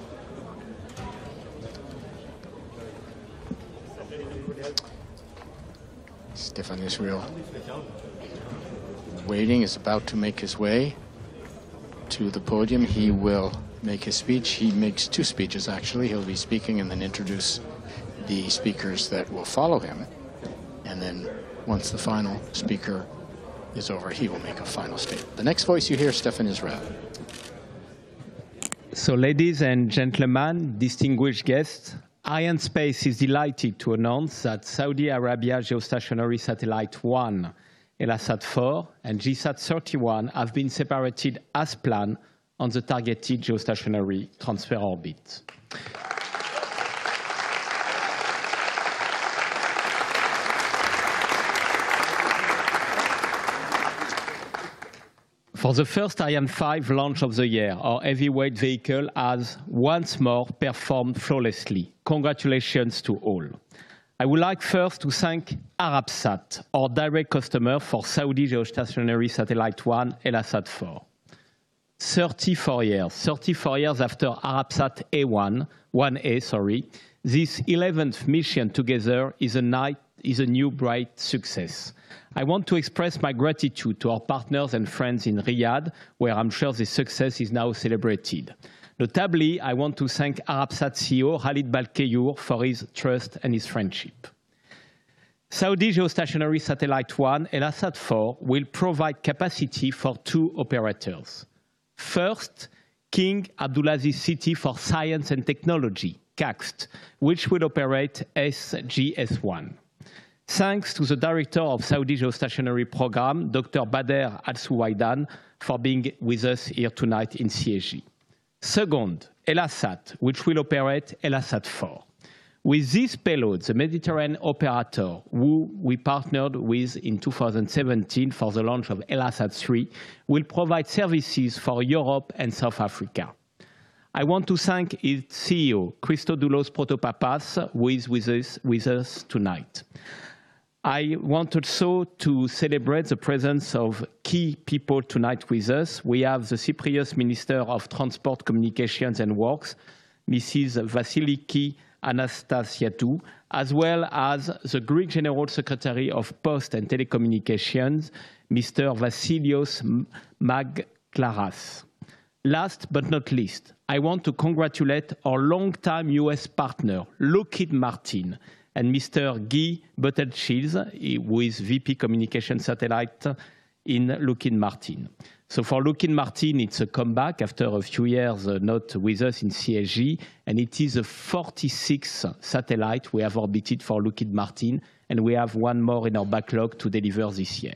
Stefan Israel waiting, is about to make his way to the podium. He will make his speech. He makes 2 speeches, actually. He'll be speaking and then introduce the speakers that will follow him. And then once the final speaker is over, he will make a final statement. The next voice you hear, Stefan Israel. So, ladies and gentlemen, distinguished guests, Arianespace is delighted to announce that Saudi Arabia Geostationary Satellite 1, ELASat 4, and GSAT 31 have been separated as planned on the targeted geostationary transfer orbit. For the first Ariane 5 launch of the year, our heavyweight vehicle has once more performed flawlessly. Congratulations to all. I would like first to thank Arabsat, our direct customer for Saudi Geostationary Satellite 1, ELASat 4. 34 years after Arabsat A1A, this 11th mission together is a new bright success. I want to express my gratitude to our partners and friends in Riyadh, where I'm sure this success is now celebrated. Notably, I want to thank Arabsat CEO Khalid Balkeyur for his trust and his friendship. Saudi Geostationary Satellite 1, ELASat 4, will provide capacity for 2 operators. First, King Abdulaziz City for Science and Technology, CAXT, which will operate SGS-1. Thanks to the director of Saudi Geostationary Program, Dr. Bader Al-Suwaidan, for being with us here tonight in CSG. Second, ELASat, which will operate ELASat 4. With this payload, the Mediterranean operator, who we partnered with in 2017 for the launch of ELASat 3, will provide services for Europe and South Africa. I want to thank its CEO, Christodoulos Protopapas, who is with us tonight. I want also to celebrate the presence of key people tonight with us. We have the Cyprus Minister of Transport, Communications and Works, Mrs. Vasiliki Anastasiatou, as well as the Greek General Secretary of Post and Telecommunications, Mr. Vasilios Magklaras. Last but not least, I want to congratulate our longtime US partner, Lockheed Martin, and Mr. Guy Buttelschilds, who is VP Communication Satellite in Lockheed Martin. So for Lockheed Martin, it's a comeback after a few years not with us in CSG, and it is the 46th satellite we have orbited for Lockheed Martin, and we have 1 more in our backlog to deliver this year.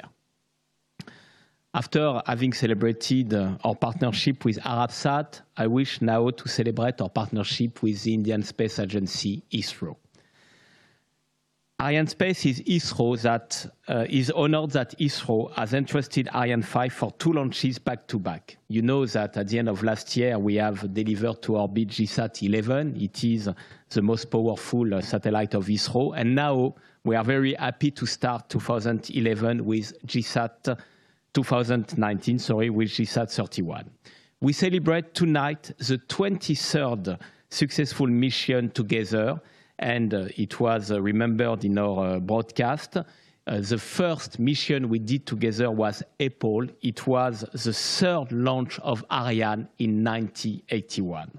After having celebrated our partnership with Arabsat, I wish now to celebrate our partnership with the Indian Space Agency, ISRO. Arianespace is ISRO that is honored that ISRO has entrusted Ariane 5 for 2 launches back-to-back. You know that at the end of last year, we have delivered to orbit GSAT 11. It is the most powerful satellite of ISRO. And now we are very happy to start 2011 with GSAT 2019, with GSAT 31. We celebrate tonight the 23rd successful mission together. And it was remembered in our broadcast. The first mission we did together was April. It was the 3rd launch of Ariane in 1981.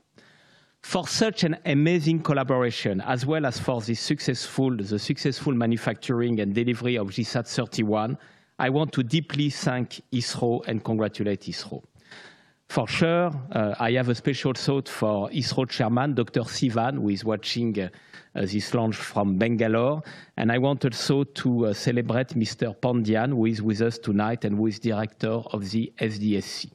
For such an amazing collaboration, as well as for the successful manufacturing and delivery of GSAT 31, I want to deeply thank ISRO and congratulate ISRO. For sure, I have a special thought for ISRO chairman, Dr. Sivan, who is watching this launch from Bangalore. And I want also to celebrate Mr. Pandian, who is with us tonight and who is director of the SDSC.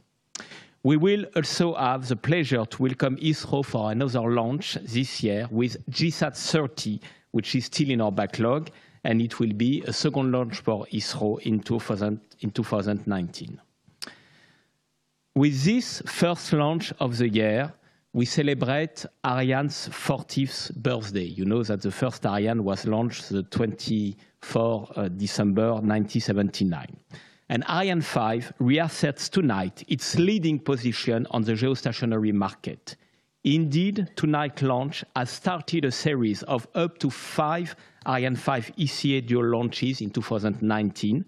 We will also have the pleasure to welcome ISRO for another launch this year with GSAT 30, which is still in our backlog, and it will be a second launch for ISRO in 2019. With this first launch of the year, we celebrate Ariane's 40th birthday. You know that the first Ariane was launched the 24th December 1979. And Ariane 5 reasserts tonight its leading position on the geostationary market. Indeed, tonight's launch has started a series of up to 5 Ariane 5 ECA dual launches in 2019,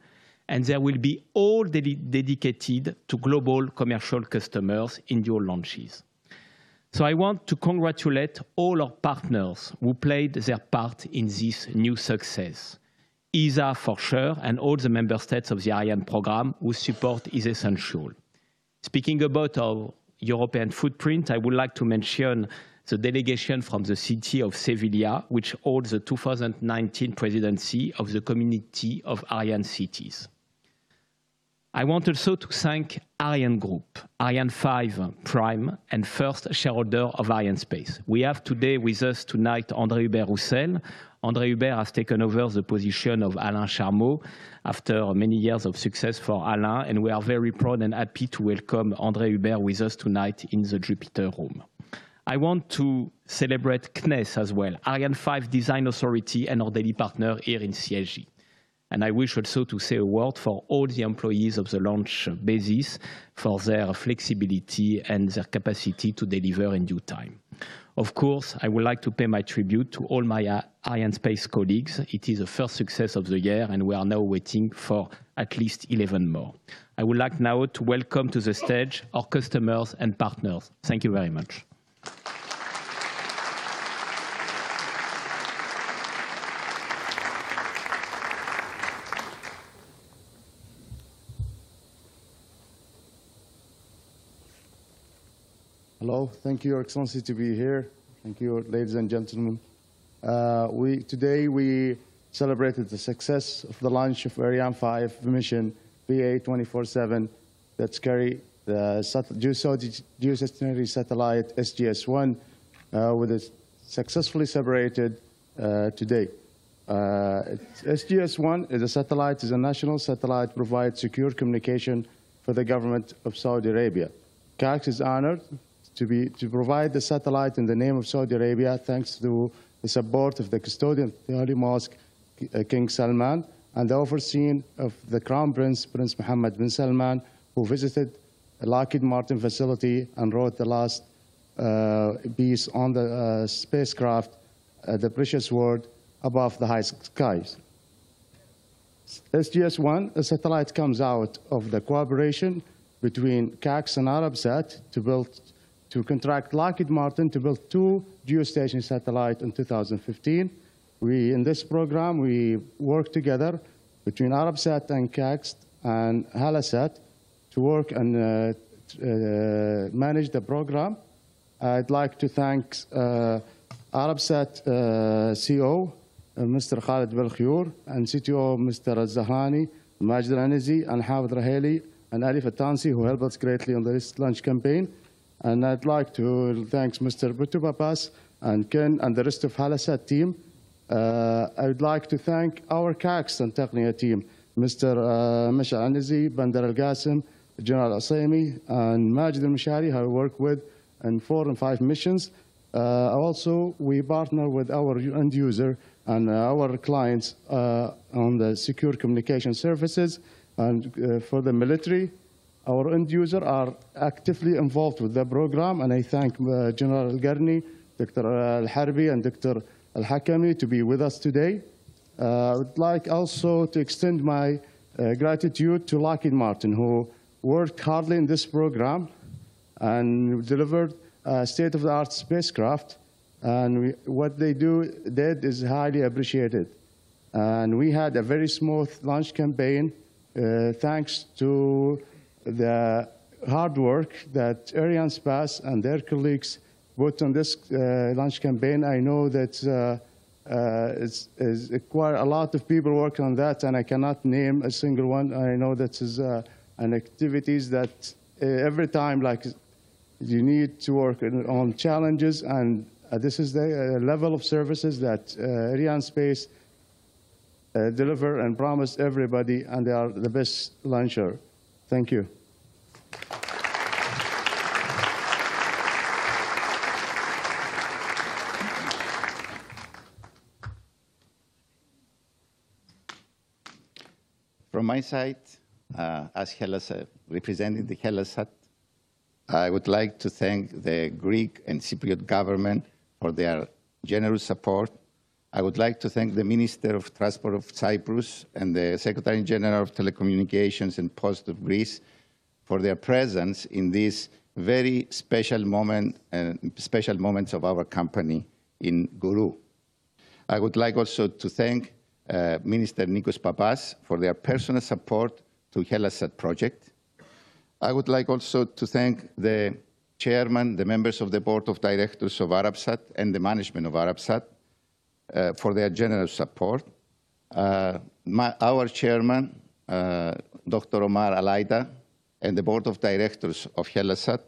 and there will be all dedicated to global commercial customers in dual launches. So I want to congratulate all our partners who played their part in this new success. ESA for sure, and all the member states of the Ariane program whose support is essential. Speaking about our European footprint, I would like to mention the delegation from the city of Sevilla, which holds the 2019 presidency of the Community of Ariane Cities. I want also to thank Ariane Group, Ariane 5 Prime, and first shareholder of Arianespace. We have today with us tonight André Hubert Roussel. André Hubert has taken over the position of Alain Charmeau after many years of success for Alain, and we are very proud and happy to welcome André Hubert with us tonight in the Jupiter room. I want to celebrate CNES as well, Ariane 5 Design Authority and our daily partner here in CSG. And I wish also to say a word for all the employees of the launch basis for their flexibility and their capacity to deliver in due time. Of course, I would like to pay my tribute to all my Arianespace colleagues. It is the first success of the year, and we are now waiting for at least 11 more. I would like now to welcome to the stage our customers and partners. Thank you very much. Hello, thank you, Your Excellency, to be here. Thank you, ladies and gentlemen. Today we celebrated the success of the launch of Ariane 5 mission VA247 that's carry the geostationary satellite SGS-1 with it successfully separated today. SGS-1 is a national satellite provides secure communication for the government of Saudi Arabia. CAX is honored to provide the satellite in the name of Saudi Arabia, thanks to the support of the custodian of the Holy Mosque, King Salman, and the overseeing of the Crown Prince, Prince Mohammed bin Salman, who visited the Lockheed Martin facility and wrote the last piece on the spacecraft, the precious word, above the high skies. SGS-1, a satellite comes out of the cooperation between CAX and Arabsat to contract Lockheed Martin to build 2 geostationary satellites in 2015. In this program, we work together between Arabsat and CAX and Halasat to work and manage the program. I'd like to thank Arabsat CEO, Mr. Khalid Belkhour, and CTO, Mr. Zahani, Majid Anizi, and Hawad Raheli, and Alif Atansi, who helped us greatly on this launch campaign. And I'd like to thank Mr. Butubabas and Ken and the rest of Halasat team I would like to thank our CACS and Technia team, Mr. Mashal Anizi, Bandar Al-Qasim, General Asami, and Majid Al-Mashari, who I work with in 4 and 5 missions. Also, we partner with our end user and our clients on the secure communication services. And for the military, our end users are actively involved with the program, and I thank General Al-Garni, Dr. Al-Harbi, and Dr. Al-Hakami to be with us today. I would like also to extend my gratitude to Lockheed Martin, who worked hardly in this program and delivered state-of-the-art spacecraft. And what they did is highly appreciated. And we had a very smooth launch campaign thanks to the hard work that Arianespace and their colleagues put on this launch campaign. I know that it's quite a lot of people work on that, and I cannot name a single one. I know that is an activities that every time, like, you need to work on challenges, and this is the level of services that Arianespace deliver and promise everybody, and they are the best launcher. Thank you. From my side, as representing the GSAT, I would like to thank the Greek and Cypriot government for their generous support. I would like to thank the Minister of Transport of Cyprus and the Secretary General of Telecommunications and Post of Greece for their presence in this very special moment and special moments of our company in Guru. I would like also to thank Minister Nikos Papas for their personal support to GSAT project. I would like also to thank the chairman, the members of the board of directors of Arabsat and the management of Arabsat for their generous support. Our chairman, Dr. Omar Alaida, and the board of directors of GSAT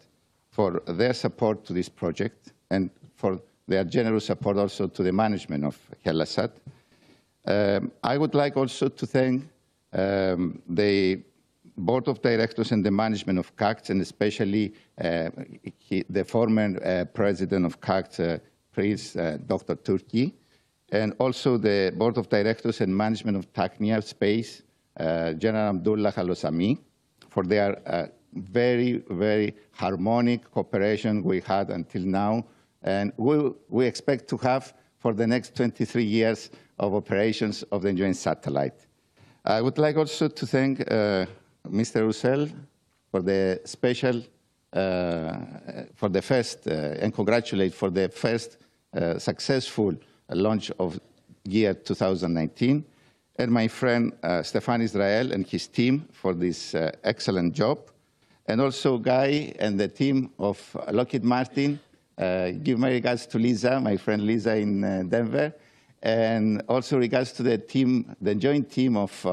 for their support to this project and for their generous support also to the management of GSAT. I would like also to thank the board of directors and the management of CACT, and especially the former president of CACT, Prince Dr. Turki, and also the board of directors and management of Technia Space, General Abdullah Halosami, for their very, very harmonic cooperation we had until now, and we expect to have for the next 23 years of operations of the joint satellite. I would like also to thank Mr. Roussel for the special, for the first, and congratulate for the first successful launch of year 2019, and my friend Stefan Israel and his team for this excellent job, and also Guy and the team of Lockheed Martin. Give my regards to Lisa, my friend Lisa in Denver, and also regards to the team, the joint team of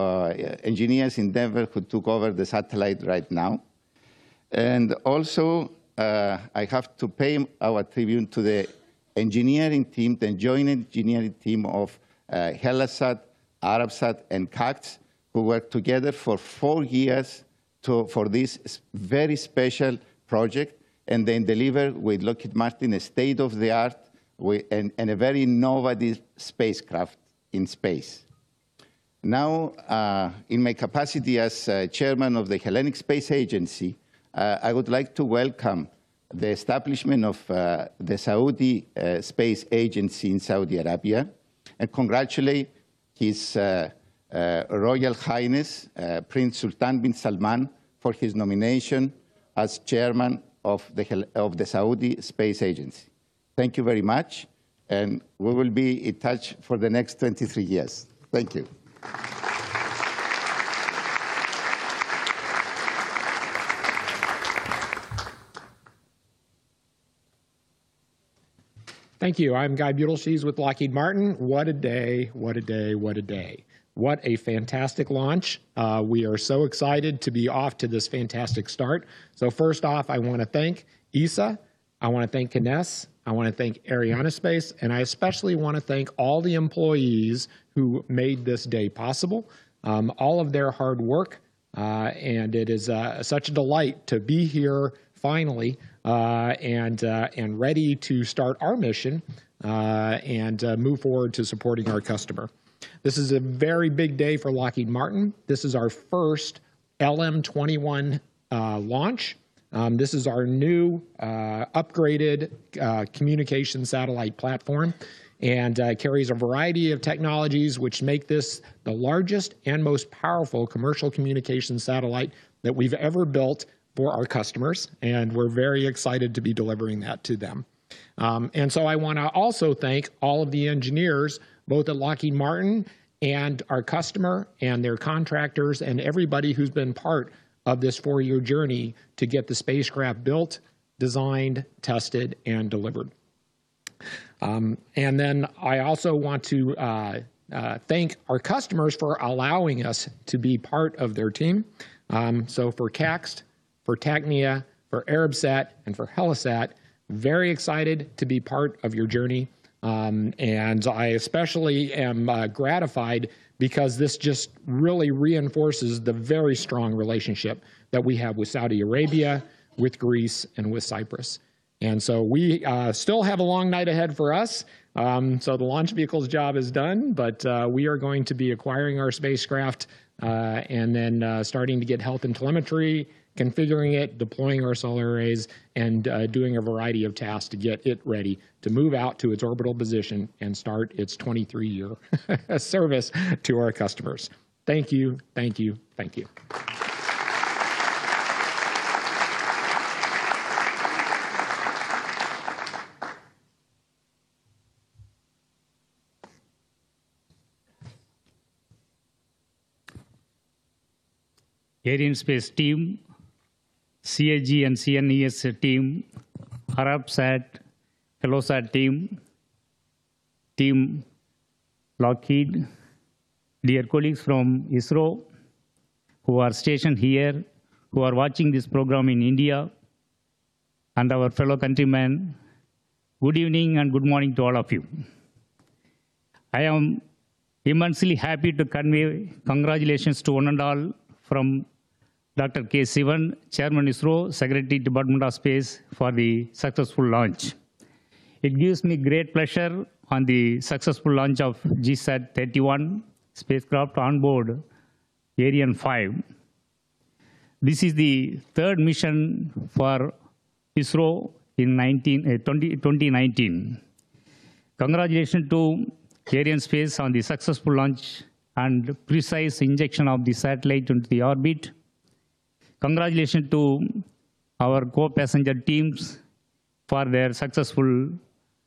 engineers in Denver who took over the satellite right now. And also, I have to pay our tribute to the engineering team, the joint engineering team of GSAT, Arabsat, and CACT, who worked together for 4 years for this very special project, and then deliver with Lockheed Martin a state-of-the-art and a very innovative spacecraft in space. Now, in my capacity as chairman of the Hellenic Space Agency, I would like to welcome the establishment of the Saudi Space Agency in Saudi Arabia, and congratulate His Royal Highness Prince Sultan bin Salman for his nomination as chairman of the Saudi Space Agency. Thank you very much, and we will be in touch for the next 23 years. Thank you. Thank you. I'm Guy Butelsches with Lockheed Martin. What a day, what a day, what a day. What a fantastic launch. We are so excited to be off to this fantastic start. So first off, I want to thank ESA, I want to thank Kines, I want to thank Arianespace, and I especially want to thank all the employees who made this day possible, all of their hard work, and it is such a delight to be here finally and ready to start our mission and move forward to supporting our customer. This is a very big day for Lockheed Martin. This is our first LM-21 launch. This is our new upgraded communication satellite platform and carries a variety of technologies which make this the largest and most powerful commercial communication satellite that we've ever built for our customers, and we're very excited to be delivering that to them. And so I want to also thank all of the engineers, both at Lockheed Martin and our customer and their contractors and everybody who's been part of this 4-year journey to get the spacecraft built, designed, tested, and delivered. And then I also want to thank our customers for allowing us to be part of their team. So for CAXT, for TACNIA, for ArabSat, and for Helisat, very excited to be part of your journey. And I especially am gratified because this just really reinforces the very strong relationship that we have with Saudi Arabia, with Greece, and with Cyprus. And so we still have a long night ahead for us. So the launch vehicle's job is done, but we are going to be acquiring our spacecraft and then starting to get health and telemetry, configuring it, deploying our solar arrays, and doing a variety of tasks to get it ready to move out to its orbital position and start its 23-year service to our customers. Thank you, thank you, thank you. Arianespace team, CAG and CNES team, ArabSat, Helosat team, Team Lockheed, dear colleagues from ISRO who are stationed here, who are watching this program in India, and our fellow countrymen, good evening and good morning to all of you. I am immensely happy to convey congratulations to one and all from Dr. K. Sivan, Chairman ISRO, Secretary Department of Space, for the successful launch. It gives me great pleasure on the successful launch of GSAT 31 spacecraft on board Ariane 5. This is the third mission for ISRO in 2019. Congratulations to Arianespace on the successful launch and precise injection of the satellite into the orbit. Congratulations to our co-passenger teams for their successful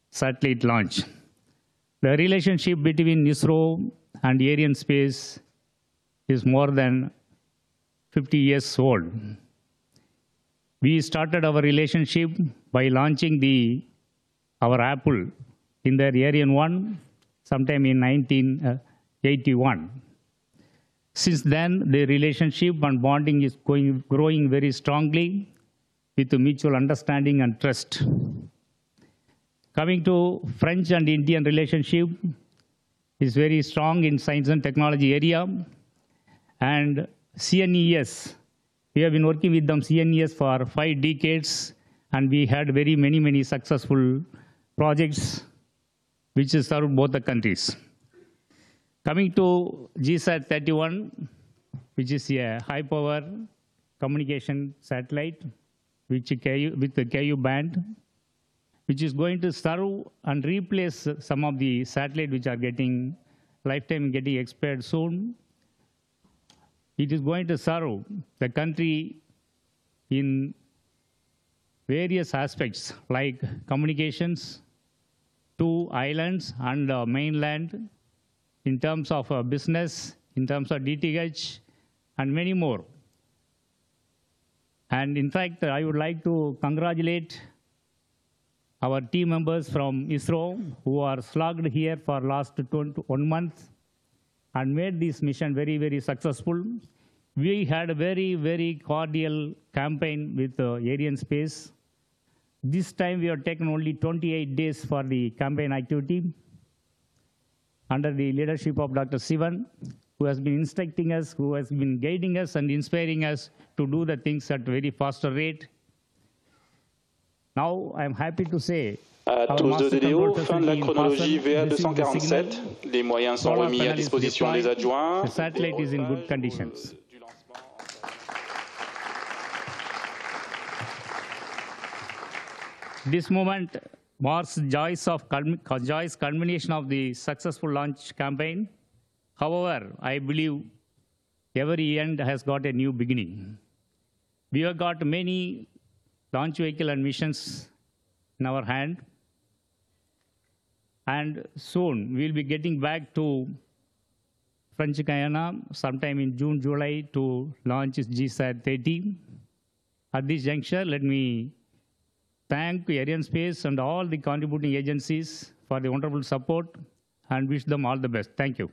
satellite launch. The relationship between ISRO and Arianespace is more than 50 years old. We started our relationship by launching our Apple in the Ariane 1 sometime in 1981. Since then, the relationship and bonding is growing very strongly with the mutual understanding and trust. Coming to French and Indian relationship is very strong in science and technology area. And CNES, we have been working with them, CNES, for 5 decades, and we had many successful projects which served both the countries. Coming to GSAT 31, which is a high-power communication satellite with the Ku band, which is going to serve and replace some of the satellites which are getting expired soon. It is going to serve the country in various aspects like communications to islands and mainland, in terms of business, in terms of DTH, and many more. And in fact, I would like to congratulate our team members from ISRO who are slogged here for last 1 month and made this mission very successful. We had a very cordial campaign with Arianespace. This time we have taken only 28 days for the campaign activity under the leadership of Dr. Sivan, who has been instructing us, who has been guiding us and inspiring us to do the things at a very faster rate. Now I am happy to say À tous de DDO, fin de la chronologie VA247. Les moyens sont remis à disposition des adjoints. The satellite is in good conditions. This moment marks joyous culmination of the successful launch campaign. However, I believe every end has got a new beginning. We have got many launch vehicle and missions in our hand. And soon we'll be getting back to French Guiana sometime in June, July to launch GSAT 30. At this juncture, let me thank Arianespace and all the contributing agencies for the wonderful support and wish them all the best. Thank you.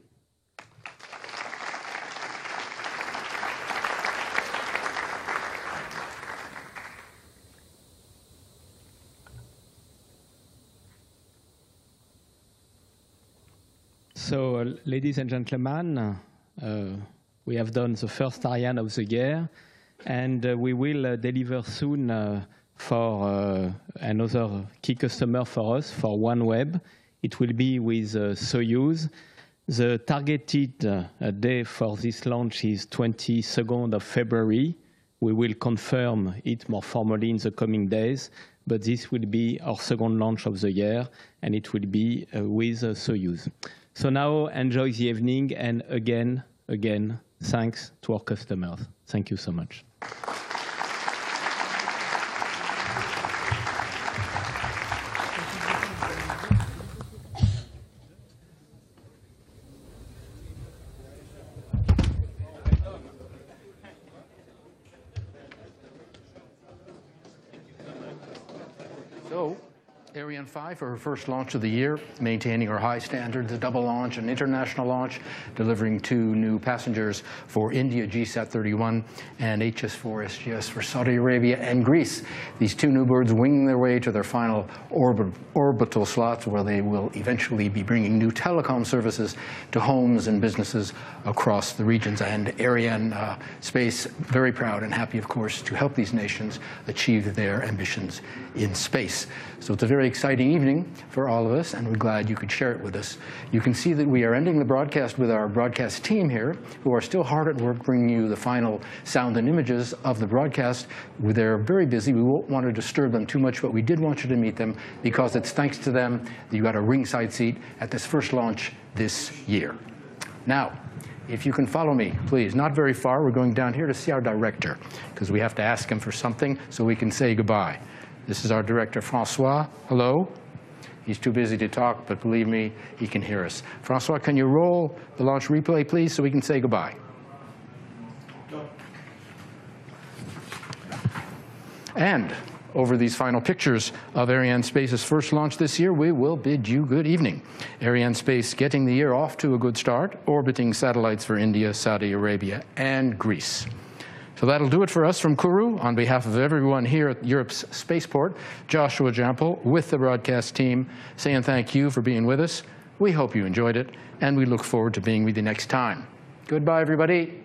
So, ladies and gentlemen, we have done the first Ariane of the year, and we will deliver soon for another key customer for us, for OneWeb. It will be with Soyuz. The targeted day for this launch is 22nd of February. We will confirm it more formally in the coming days, but this will be our second launch of the year, and it will be with Soyuz. So now enjoy the evening, and again, thanks to our customers. Thank you so much. So, Ariane 5 for her first launch of the year, maintaining her high standards, a double launch, an international launch, delivering 2 new passengers for India, GSAT 31, and HS4 SGS for Saudi Arabia and Greece. These 2 new birds winging their way to their final orbital slots, where they will eventually be bringing new telecom services to homes and businesses across the regions. And Arianespace, very proud and happy, of course, to help these nations achieve their ambitions in space. So it's a very exciting evening for all of us, and we're glad you could share it with us. You can see that we are ending the broadcast with our broadcast team here, who are still hard at work bringing you the final sound and images of the broadcast. They're very busy. We won't want to disturb them too much, but we did want you to meet them because it's thanks to them that you got a ringside seat at this first launch this year. Now, if you can follow me, please, not very far. We're going down here to see our director, because we have to ask him for something so we can say goodbye. This is our director, Francois. Hello. He's too busy to talk, but believe me, he can hear us. Francois, can you roll the launch replay, please, so we can say goodbye? And over these final pictures of Arianespace's first launch this year, we will bid you good evening. Arianespace getting the year off to a good start, orbiting satellites for India, Saudi Arabia, and Greece. So that'll do it for us from Kourou. On behalf of everyone here at Europe's spaceport, Joshua Jampel with the broadcast team, saying thank you for being with us. We hope you enjoyed it, and we look forward to being with you next time. Goodbye, everybody.